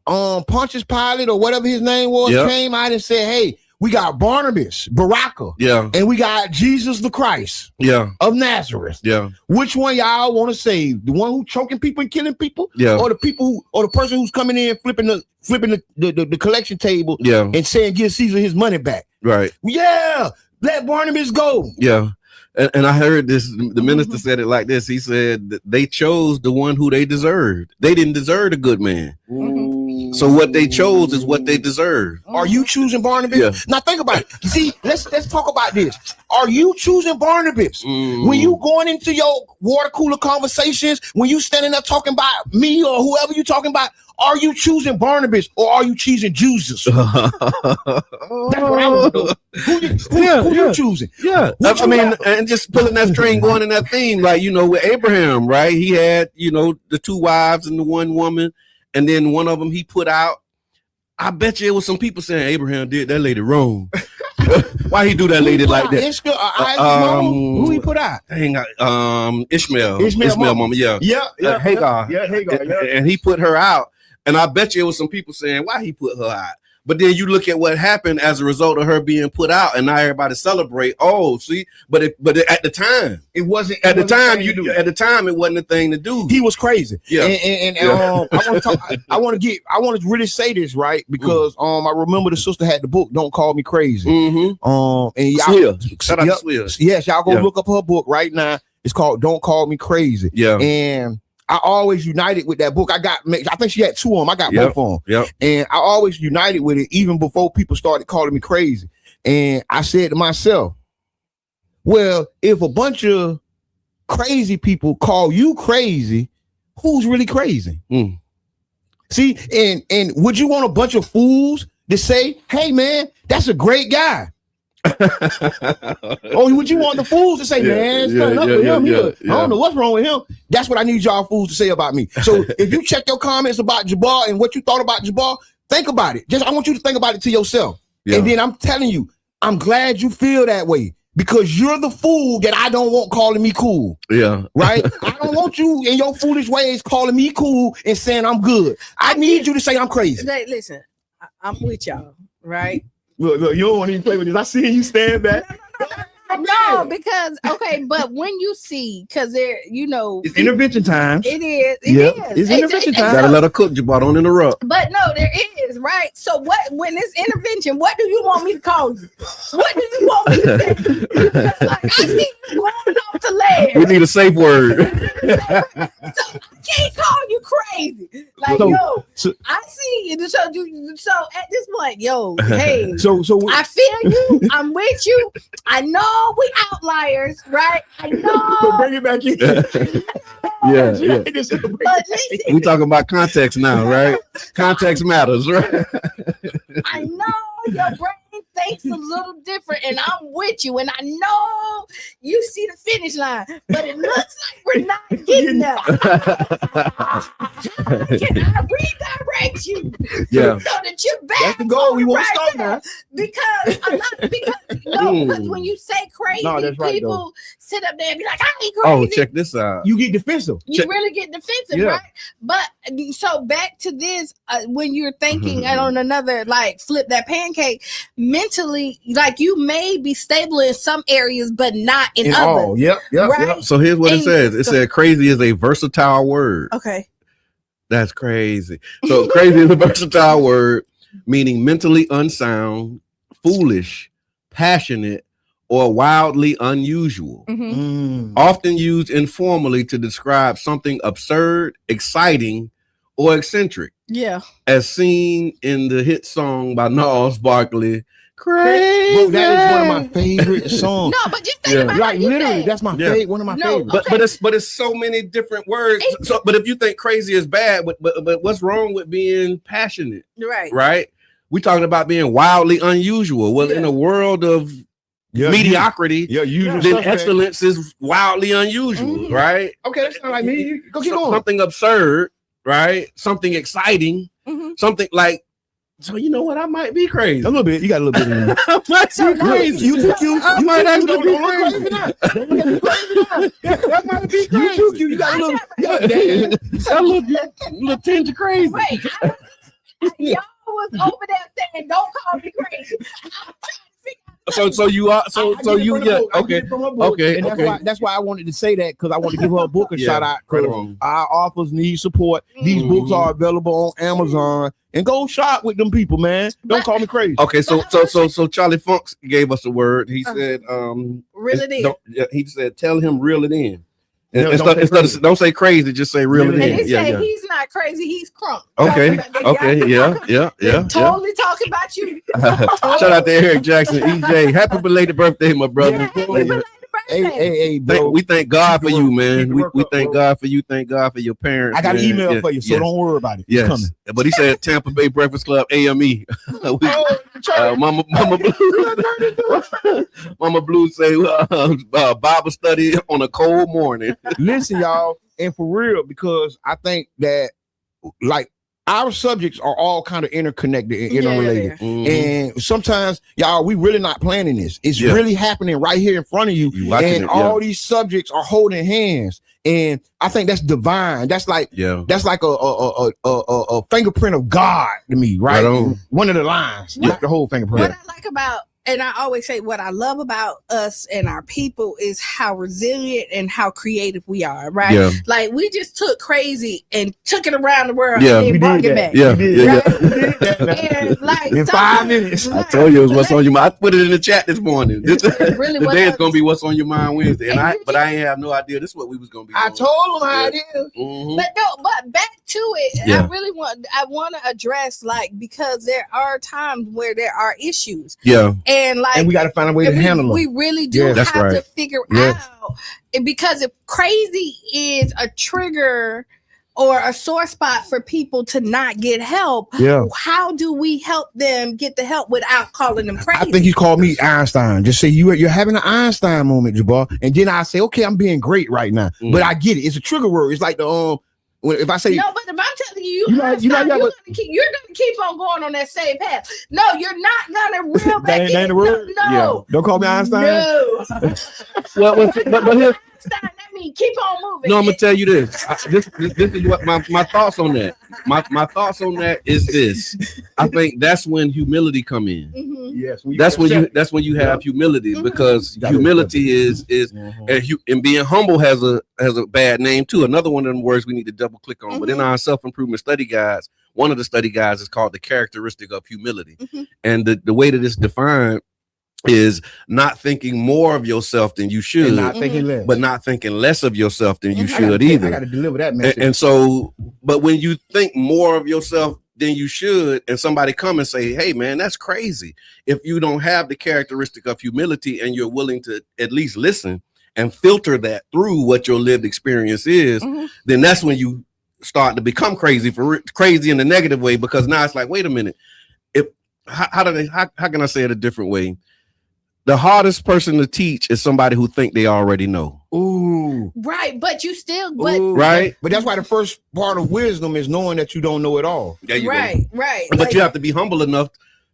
Pontius Pilate or whatever his name was came out and said, "Hey, we got Barnabas, Baraka, and we got Jesus the Christ of Nazareth. Which one y'all want to save? The one who choking people and killing people? Or the people or the person who's coming in flipping the collection table and saying give Caesar his money back? Right. Yeah. Let Barnabas go. Yeah. And I heard this, the minister said it like this. He said that they chose the one who they deserved. They didn't deserve a good man. So what they chose is what they deserve. Are you choosing Barnabas? Yeah. Now think about it. See, let's talk about this. Are you choosing Barnabas? When you going into your water cooler conversations, when you standing up talking about me or whoever you talking about, are you choosing Barnabas or are you choosing Jesus? That's what I want to know. Who you choosing? Yeah. I mean, and just pulling that string going in that theme, like, you know, with Abraham, right? He had, you know, the 2 wives and the 1 woman. And then one of them he put out. I bet you it was some people saying Abraham did that lady wrong. Why he do that lady like that? Who he put out? Dang, Ishmael mama. Yeah. Hagar. Yeah, Hagar. Yeah. And he put her out. And I bet you it was some people saying why he put her out. But then you look at what happened as a result of her being put out, and now everybody celebrate. Oh, see, but at the time, it wasn't. At the time, it wasn't a thing to do. He was crazy. Yeah, and I want to really say this right because I remember the sister had the book "Don't Call Me Crazy." And y'all, shout out to Swill. Yes, y'all go look up her book right now. It's called "Don't Call Me Crazy." Yeah, and I always united with that book. I think she had 2 of them. I got both of them. And I always united with it even before people started calling me crazy. And I said to myself, well, if a bunch of crazy people call you crazy, who's really crazy? See, and would you want a bunch of fools to say, hey, man, that's a great guy? Or would you want the fools to say, man, it's nothing up with him here. I don't know what's wrong with him. That's what I need y'all fools to say about me. So if you check your comments about Jabbar and what you thought about Jabbar, think about it. I want you to think about it to yourself. And then I'm telling you, I'm glad you feel that way because you're the fool that I don't want calling me cool. Yeah. Right? I don't want you in your foolish ways calling me cool and saying I'm good. I need you to say I'm crazy. Listen, I'm with y'all, right? Look, you don't want to even play with this. I see you stand back. No, because but when you see, because there, you know, it's intervention time. It is. It's intervention time. Gotta let her cook, Jabbar. Don't interrupt. But no, there is, right? So when it's intervention, what do you want me to call you? What do you want me to say? Like, I see you going off the ledge. We need a safe word. So I can't call you crazy. Like, I see you. So at this point, hey. So I feel you. I'm with you. I know we outliers, right? I know. Bring it back in. Yeah. But listen, we talking about context now, right? Context matters, right? I know your brain thinks a little different, and I'm with you, and I know you see the finish line, but it looks like we're not getting there. Can I redirect you? Yeah. So that you're back. That's the goal. We won't stop now. Because when you say crazy, people sit up there and be like, I ain't crazy. Oh, check this out. You get defensive. You really get defensive, right? But so back to this, when you're thinking on another, like flip that pancake, mentally, like you may be stable in some areas, but not in others. Yep. So here's what it says. It said crazy is a versatile word. Okay. That's crazy. So crazy is a versatile word, meaning mentally unsound, foolish, passionate, or wildly unusual. Often used informally to describe something absurd, exciting, or eccentric. Yeah. As seen in the hit song by Gnarls Barkley, Crazy. Bro, that is one of my favorite songs. No, but just think about it. Like literally, that's my favorite, one of my favorites. But it's so many different words. So, but if you think crazy is bad, but what's wrong with being passionate? Right? We talking about being wildly unusual. Well, in a world of mediocrity, then excellence is wildly unusual, right? Okay, that's not like me. Go keep going. Something absurd, right? Something exciting, something like. So you know what? I might be crazy. A little bit. You got a little bit in there. I might be crazy. You might actually be crazy. That might be crazy. You got a little tinge of crazy. Wait, y'all was over there saying, "Don't call me crazy." So you are okay. Okay, and that's why I wanted to say that, because I want to give her a book a shout out. Right on. Our authors need support. These books are available on Amazon, and go shop with them people, man. Don't call me crazy. Okay, so Charlie Funks gave us a word. He said, reel it in. He said, tell him reel it in. No, Don't say crazy, just say reel it in. And he said he's not crazy, he's crunk. Okay, yeah. Totally talking about you. Shout out to Eric Jackson, EJ. Happy belated birthday, my brother. Yeah, happy belated birthday. Hey, bro. We thank God for you, man. We thank God for you. Thank God for your parents. I got an man. email for you, so don't worry about it. It's coming. But he said Tampa Bay Breakfast Club AME. Mama Blue say Bible study on a cold morning. Listen, y'all, and for real, because I think that like our subjects are all kind of interconnected and interrelated. And sometimes, y'all, we really not planning this. It's really happening right here in front of you. And all these subjects are holding hands. And I think that's divine. That's like a fingerprint of God to me, right? One of the lines, not the whole fingerprint. What I like about, and I always say, what I love about us and our people is how resilient and how creative we are, right? Yeah. Like we just took crazy and took it around the world and brought it back. And like in 5 minutes. I told you it was what's on your mind. I put it in the chat this morning. Really today is gonna be what's on your mind Wednesday. But I ain't have no idea this is what we was gonna be doing. I told them how it is. But back to it, I want to address, like, because there are times where there are issues. Yeah. And we got to find a way to handle them. We really do have to figure out, because if crazy is a trigger or a sore spot for people to not get help, how do we help them get the help without calling them crazy? I think he called me Einstein. Just say you're having an Einstein moment, Jabbar, and then I say, okay, I'm being great right now. But I get it. It's a trigger word. It's like the if I say no, but if I'm telling you, you're gonna keep on going on that same path. No, you're not gonna reel back in. No, don't call me Einstein. No. but here, that means keep on moving. No, I'm gonna tell you this. This is what my thoughts on that. My thoughts on that is this. I think that's when humility come in. Yes, that's when you have humility, because humility is and being humble has a bad name too. Another one of them words we need to double click on. But in our self-improvement study guides, one of the study guides is called the characteristic of humility, and the way that it's defined is not thinking more of yourself than you should, not thinking less, but not thinking less of yourself than you should either. I got to deliver that message. And so, but when you think more of yourself than you should, and somebody come and say, "Hey, man, that's crazy," if you don't have the characteristic of humility and you're willing to at least listen and filter that through what your lived experience is, then that's when you start to become crazy crazy in the negative way, because now it's like, wait a minute, how can I say it a different way? The hardest person to teach is somebody who think they already know. Ooh. Right, but you still right. But that's why the first part of wisdom is knowing that you don't know it all. Right. But like, you have to be humble enough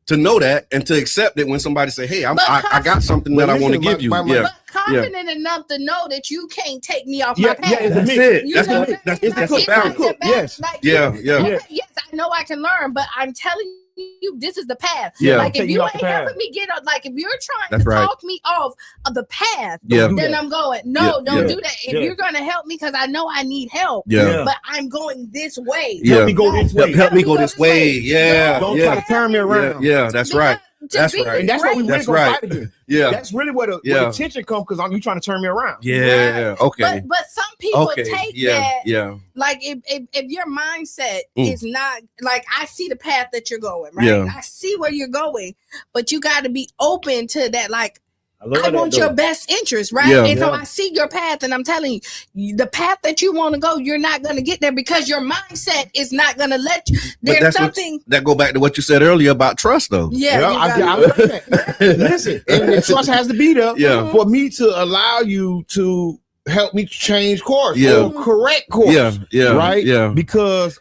to know that and to accept it when somebody say, "Hey, I got something that I want to give you." But confident enough to know that you can't take me off my path. Yeah, that's it. That's a balance. Yes. Yes, I know I can learn, but I'm telling you, this is the path. Like if you ain't helping me get up, like if you're trying to talk me off of the path, then I'm going, no, don't do that. If you're gonna help me, because I know I need help, but I'm going this way. Help me go this way. Help me go this way. Yeah. Don't try to turn me around. Yeah, that's right. That's right. And that's what we really go fight again. Yeah. That's really where the tension comes, because you trying to turn me around. Yeah. Okay. But some people take that. Yeah. Like if your mindset is not like, I see the path that you're going, right? Yeah. I see where you're going, but you got to be open to that. Like, I want your best interest, right? And so I see your path, and I'm telling you, the path that you want to go, you're not going to get there because your mindset is not going to let you. There's something that go back to what you said earlier about trust, though. Listen, and the trust has to be there for me to allow you to help me change course, or correct course, right? Because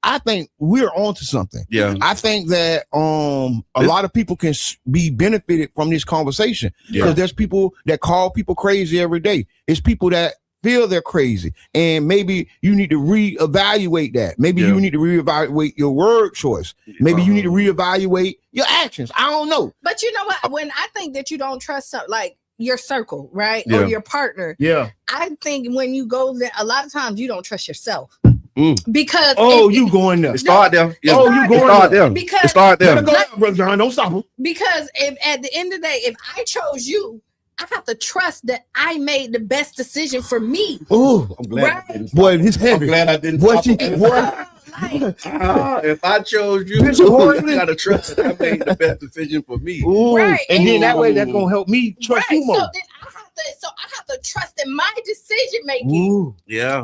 I think we're onto something. I think that a lot of people can be benefited from this conversation, because there's people that call people crazy every day. It's people that feel they're crazy. And maybe you need to reevaluate that. Maybe you need to reevaluate your word choice. Maybe you need to reevaluate your actions. I don't know. But you know what? When I think that you don't trust like your circle, right? Or your partner. Yeah. I think when you go there, a lot of times you don't trust yourself. Because you going there. Start there. You going there. Because start there. Let go down, Brother John. Don't stop him. Because if at the end of the day, if I chose you, I have to trust that I made the best decision for me. Oh, I'm glad. Right? Boy, it's heavy. I'm glad I didn't. If I chose you, I gotta trust that I made the best decision for me. Right. And then that way, that's gonna help me trust you more. So I have to trust in my decision making.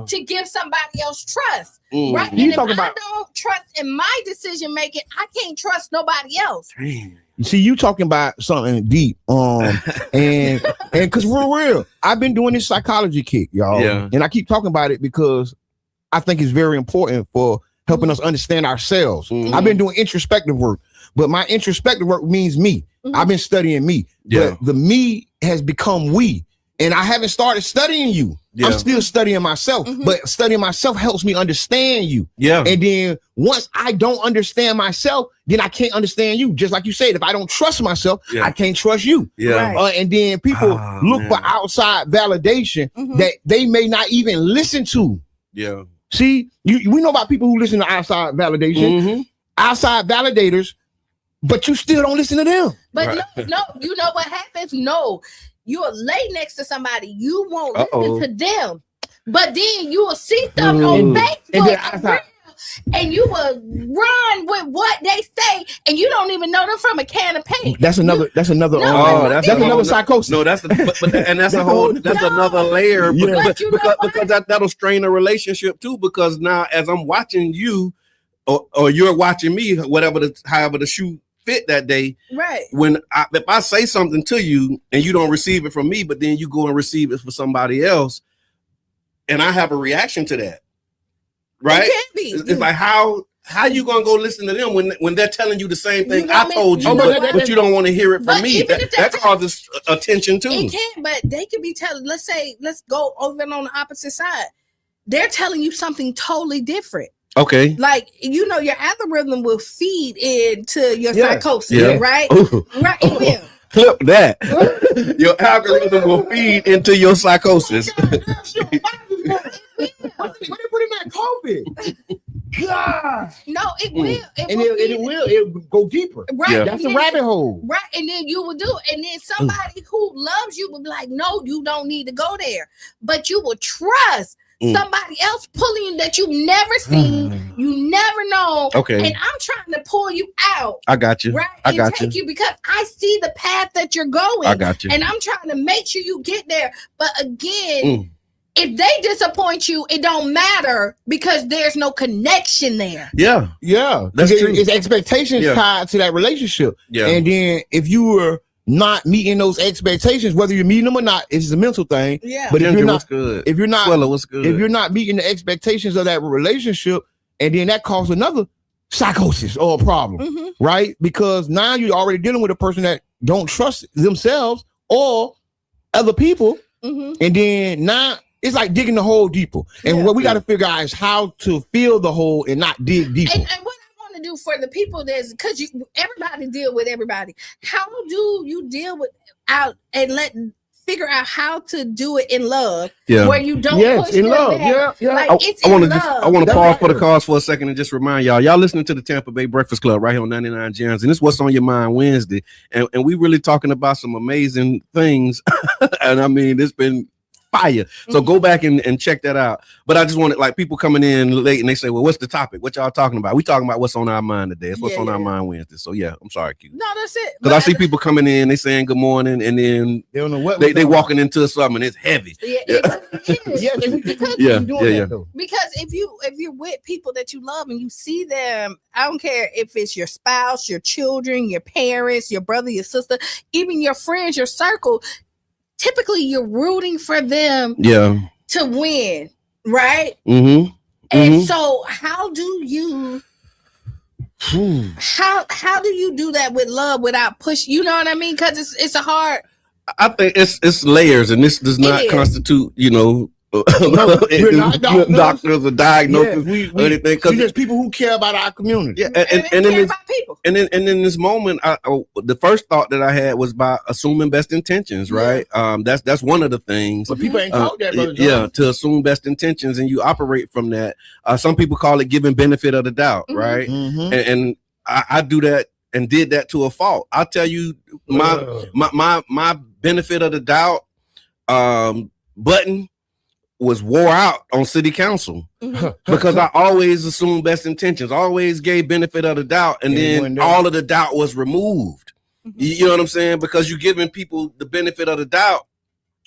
To give somebody else trust. Right. You and if talking I don't trust in my decision making, I can't trust nobody else. You see, you talking about something deep. And because we're real, I've been doing this psychology kick, y'all. Yeah. And I keep talking about it because I think it's very important for helping us understand ourselves. I've been doing introspective work, but my introspective work means me. I've been studying me. But the me has become we. And I haven't started studying you. I'm still studying myself, but studying myself helps me understand you. And then once I don't understand myself, then I can't understand you. Just like you said, if I don't trust myself, I can't trust you. And then people look for outside validation that they may not even listen to. See, we know about people who listen to outside validation, outside validators, but you still don't listen to them. But no, you know what happens? No. You'll lay next to somebody, you won't listen to them, but then you will see stuff on Facebook and you will run with what they say, and you don't even know them from a can of paint. That's another that's another psychosis. No, that's another layer because that'll strain a relationship too. Because now, as I'm watching you, or you're watching me, however the shoe fit that day, right? If I say something to you and you don't receive it from me, but then you go and receive it for somebody else, and I have a reaction to that, right? It's like how you gonna go listen to them when they're telling you the same thing I told you, but you don't want to hear it from me. That causes attention too. It can, but they could be telling. Let's go over on the opposite side. They're telling you something totally different. Okay. Like, your algorithm will feed into your psychosis, right? Ooh. Right. It will. Clip that. Your algorithm will feed into your psychosis. What they put in that COVID? God. No, it will. It'll go deeper. Right. That's a rabbit hole. Right. And then you will do it. And then somebody who loves you will be like, no, you don't need to go there. But you will trust somebody else pulling you that you've never seen, you never know. Okay. And I'm trying to pull you out. I got you. Right. I got take you because I see the path that you're going. I got you. And I'm trying to make sure you get there. But again, if they disappoint you, it don't matter because there's no connection there. Yeah. That's true. It's expectations tied to that relationship. Yeah. And then if you were not meeting those expectations, whether you're meeting them or not, it's a mental thing. Yeah. But if you're not Swella, what's good? If you're not meeting the expectations of that relationship, and then that causes another psychosis or a problem, right? Because now you're already dealing with a person that don't trust themselves or other people, and then now it's like digging the hole deeper. And what we got to figure out is how to fill the hole and not dig deeper. And what to do for the people because everybody deal with everybody. How do you deal with out and figure out how to do it in love where you don't push in love back. I want to pause for the cause for a second and just remind y'all listening to the Tampa Bay Breakfast Club right here on 99 Gems, and this is What's on Your Mind Wednesday, and we really talking about some amazing things. And I mean, it's been fire. So go back and check that out. But I just wanted people coming in late and they say, well, what's the topic? What y'all talking about? We talking about what's on our mind today. It's what's on our mind Wednesday. So I'm sorry, Q. No, that's it. Because I see people coming in, they saying good morning, and then they don't know what they walking into something, it's heavy. Because if you're with people that you love and you see them, I don't care if it's your spouse, your children, your parents, your brother, your sister, even your friends, your circle, typically you're rooting for them to win, right? And so how do you how do you do that with love without push? You know what I mean? Because it's a hard. I think it's layers, and this does not constitute We're not doctors or diagnosis or anything. We're just people who care about our community. Yeah, and in this moment, the first thought that I had was by assuming best intentions, right? That's one of the things. But people ain't taught that, brother. Yeah, to assume best intentions, and you operate from that. Some people call it giving benefit of the doubt, right? And I do that and did that to a fault. I'll tell you my benefit of the doubt button was wore out on city council because I always assumed best intentions, always gave benefit of the doubt, and then all of the doubt was removed. You know what I'm saying? Because you're giving people the benefit of the doubt,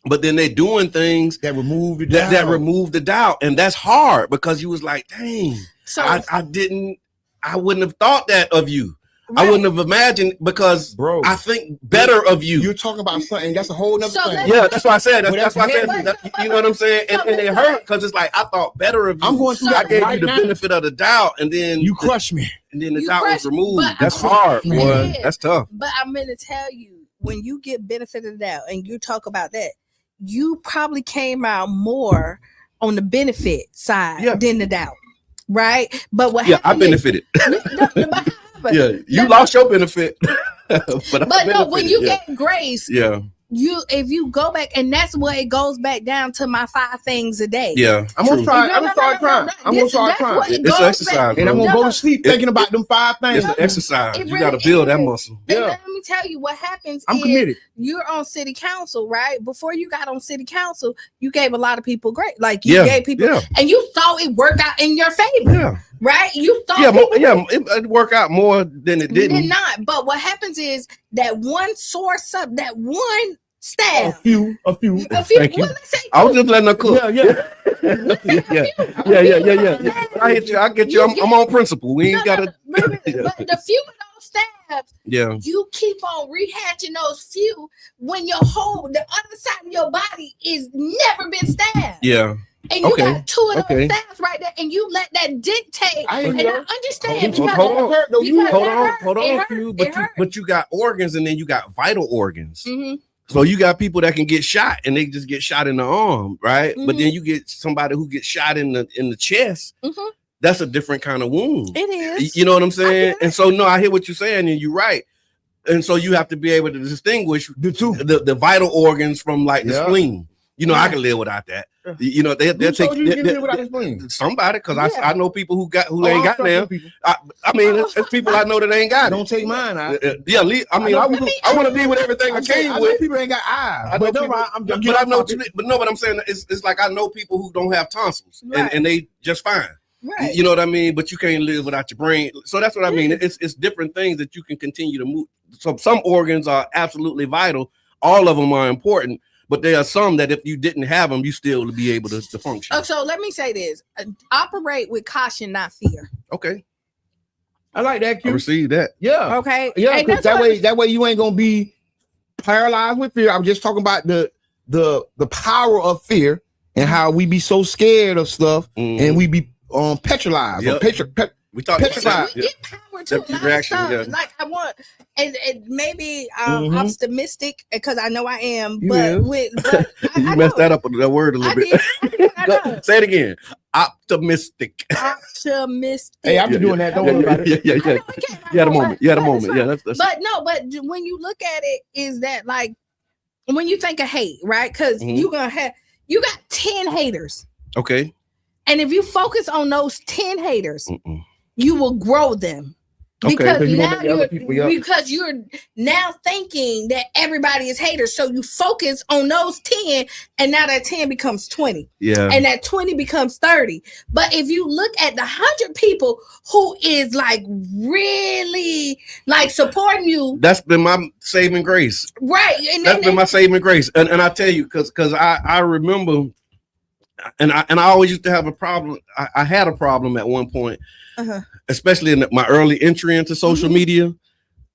but then they're doing things that remove the doubt. That remove the doubt, and that's hard because you was like, dang, so I wouldn't have thought that of you. Right. I wouldn't have imagined because I think better of you. You're talking about something that's a whole nother thing. Yeah, that's why I said that's why I said you know what I'm saying? And it hurt because it's like I thought better of you. I'm going through that. I gave you the benefit of the doubt, and then you crushed me. And then the doubt was removed. That's hard, boy. That's tough. But I'm gonna tell you, when you get benefit of the doubt and you talk about that, you probably came out more on the benefit side than the doubt. Right? But what happened? I benefited. You lost your benefit. but no, when you get grace, if you go back, and that's what it goes back down to my 5 things a day. Yeah, I'm gonna try. I'm gonna start trying. I'm gonna start trying. It's an exercise, and I'm gonna go to sleep thinking about them 5 things. It's an exercise. You got to build that muscle. Yeah. Let me tell you what happens. I'm committed. You're on city council, right? Before you got on city council, you gave a lot of people great. Like you gave people, and you thought it worked out in your favor. Yeah. Right? You thought it worked out more than it didn't. It did not. But what happens is that one source up, that one staff. A few. Thank you. I was just letting her cook. Yeah. I hit you. I get you. I'm on principle. We ain't gotta. But the few of those staffs, you keep on rehashing those few when the other side of your body is never been stabbed. Yeah. And you got 2 of those staffs right there, and you let that dictate. I understand. Hold on. But you got organs, and then you got vital organs. So you got people that can get shot, and they just get shot in the arm, right? But then you get somebody who gets shot in the chest. That's a different kind of wound. It is. You know what I'm saying? And so I hear what you're saying, and you're right. And so you have to be able to distinguish the vital organs from like the spleen. You know, I can live without that. You know, they'll take somebody, because I know people who ain't got them. I mean, it's people I know that ain't got it. Don't take mine out. I want to be with everything I came with. People ain't got eyes. But I'm saying it's like I know people who don't have tonsils and they just fine. Right. You know what I mean? But you can't live without your brain. So that's what I mean. It's different things that you can continue to move. So some organs are absolutely vital. All of them are important. But there are some that if you didn't have them, you still would be able to function. So let me say this. Operate with caution, not fear. Okay. I like that, Q. I received that. Yeah. Okay. Yeah, because that way you ain't gonna be paralyzed with fear. I'm just talking about the power of fear and how we be so scared of stuff and we be petrolized. Yep. We talked about get power to reaction. Like I want, and maybe I'm optimistic because I know I am. But you messed that up with that word a little bit. Say it again. Optimistic. Optimistic. Hey, I'm doing that. Don't worry about it. Yeah. You had a moment. Yeah, that's But when you look at it, is that like when you think of hate, right? Because you got 10 haters. Okay. And if you focus on those 10 haters, you will grow them. Because you're now thinking that everybody is haters. So you focus on those 10, and now that 10 becomes 20. Yeah. And that 20 becomes 30. But if you look at the 100 people who is like really like supporting you. That's been my saving grace. Right. That's been my saving grace. And I tell you, because I remember, and I always used to have a problem. I had a problem at one point. Especially in my early entry into social media,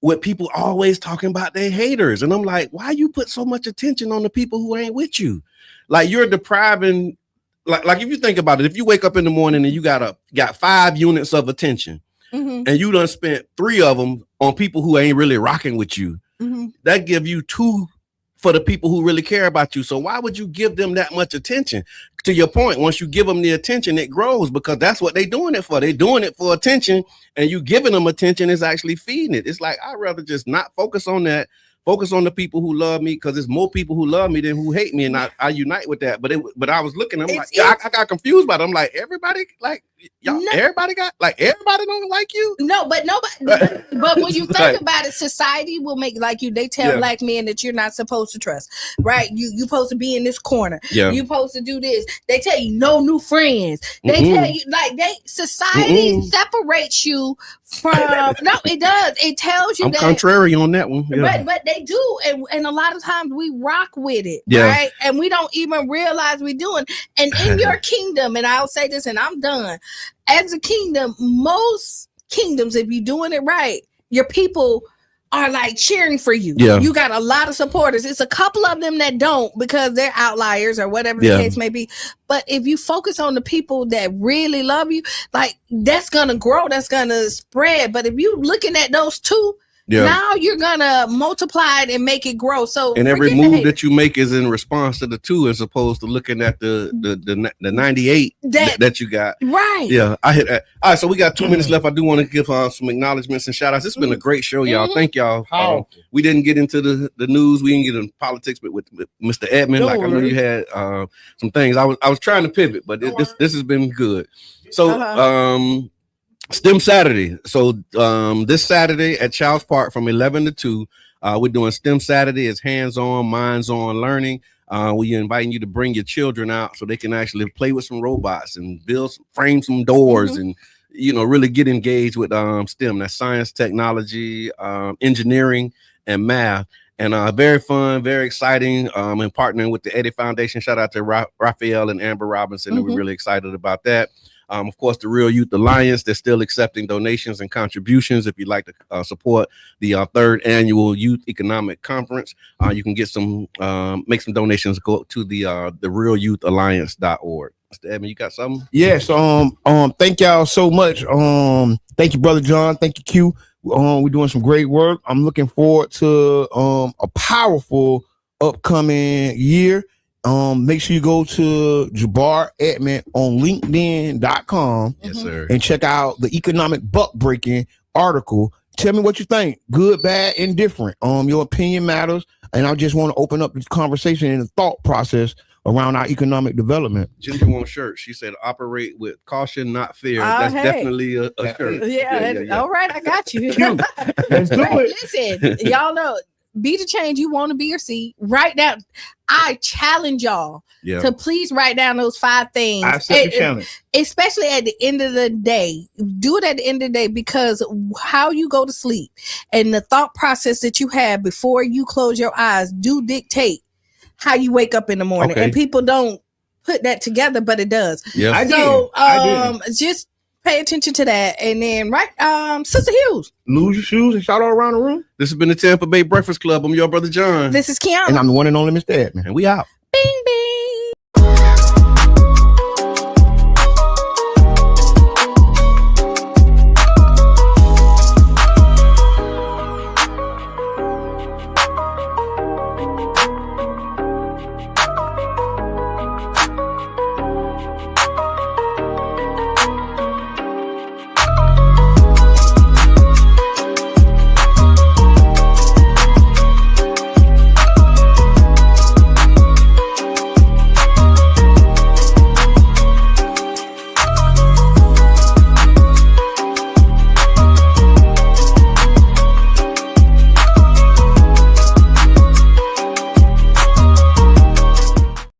with people always talking about their haters. And I'm like, why you put so much attention on the people who ain't with you? Like you're depriving, like if you think about it, if you wake up in the morning and you got 5 units of attention and you done spent 3 of them on people who ain't really rocking with you, that give you 2 for the people who really care about you. So why would you give them that much attention? To your point, once you give them the attention, it grows, because that's what they're doing it for. They're doing it for attention, and you giving them attention is actually feeding it. It's like, I'd rather just not focus on that. Focus on the people who love me, because there's more people who love me than who hate me, and I unite with that. But I was looking, I'm like, I got confused by it. I'm like, everybody, like, y'all, everybody don't like you. No, but nobody. But when you think about it, society will make like you. They tell black men that you're not supposed to trust, right? You supposed to be in this corner. Yeah. You supposed to do this. They tell you no new friends. They tell you like society separates you from. No, it does. It tells you. I'm contrary on that one. Yeah. But they do, and a lot of times we rock with it, right? And we don't even realize we're doing. And in your kingdom, and I'll say this, and I'm done. As a kingdom, most kingdoms, if you're doing it right, your people are like cheering for you. Yeah. You got a lot of supporters. It's a couple of them that don't, because they're outliers or whatever the case may be. But if you focus on the people that really love you, like that's gonna grow, that's gonna spread. But if you looking at those two, now you're gonna multiply it and make it grow. So and every move that you make is in response to the two, as opposed to looking at the 98 that you got. Right. Yeah, I hit that. All right, so we got 2 minutes left. I do want to give some acknowledgments and shout outs. It's been a great show, y'all. Thank y'all. We didn't get into the news. We didn't get into politics, but with Mr. Edmund, I know you had some things. I was trying to pivot, but this has been good. So STEM Saturday. So this Saturday at Childs Park from 11 to 2, we're doing STEM Saturday. It's hands-on, minds-on learning. We're inviting you to bring your children out so they can actually play with some robots and frame some doors and, really get engaged with STEM. That's science, technology, engineering, and math. And very fun, very exciting, and partnering with the Eddie Foundation. Shout out to Raphael and Amber Robinson. And we're really excited about that. Of course, the Real Youth Alliance, they're still accepting donations and contributions. If you'd like to support the 3rd annual Youth Economic Conference, you can get make some donations. Go to the realyouthalliance.org. Mr. Edmund, you got something? Yes. Thank y'all so much. Thank you, Brother John. Thank you, Q. We're doing some great work. I'm looking forward to a powerful upcoming year. Make sure you go to Jabbar Edmond on LinkedIn.com. Yes, sir. And check out the economic buck breaking article. Tell me what you think. Good, bad, indifferent. Your opinion matters. And I just want to open up this conversation and the thought process around our economic development. Ginger won shirt. She said, "Operate with caution, not fear." That's definitely a shirt. Yeah. All right, I got you. Let's do it. Listen, y'all know. Be the change you want to be or see. Write down. I challenge y'all to please write down those 5 things. I accept the challenge. Especially at the end of the day. Do it at the end of the day, because how you go to sleep and the thought process that you have before you close your eyes do dictate how you wake up in the morning. And people don't put that together, but it does. Yeah. I did. Just pay attention to that. And then, Sister Hughes. Lose your shoes and shout all around the room. This has been the Tampa Bay Breakfast Club. I'm your brother John. This is Qiana. And I'm the one and only Mr. Edmond. And we out. Bing, bing.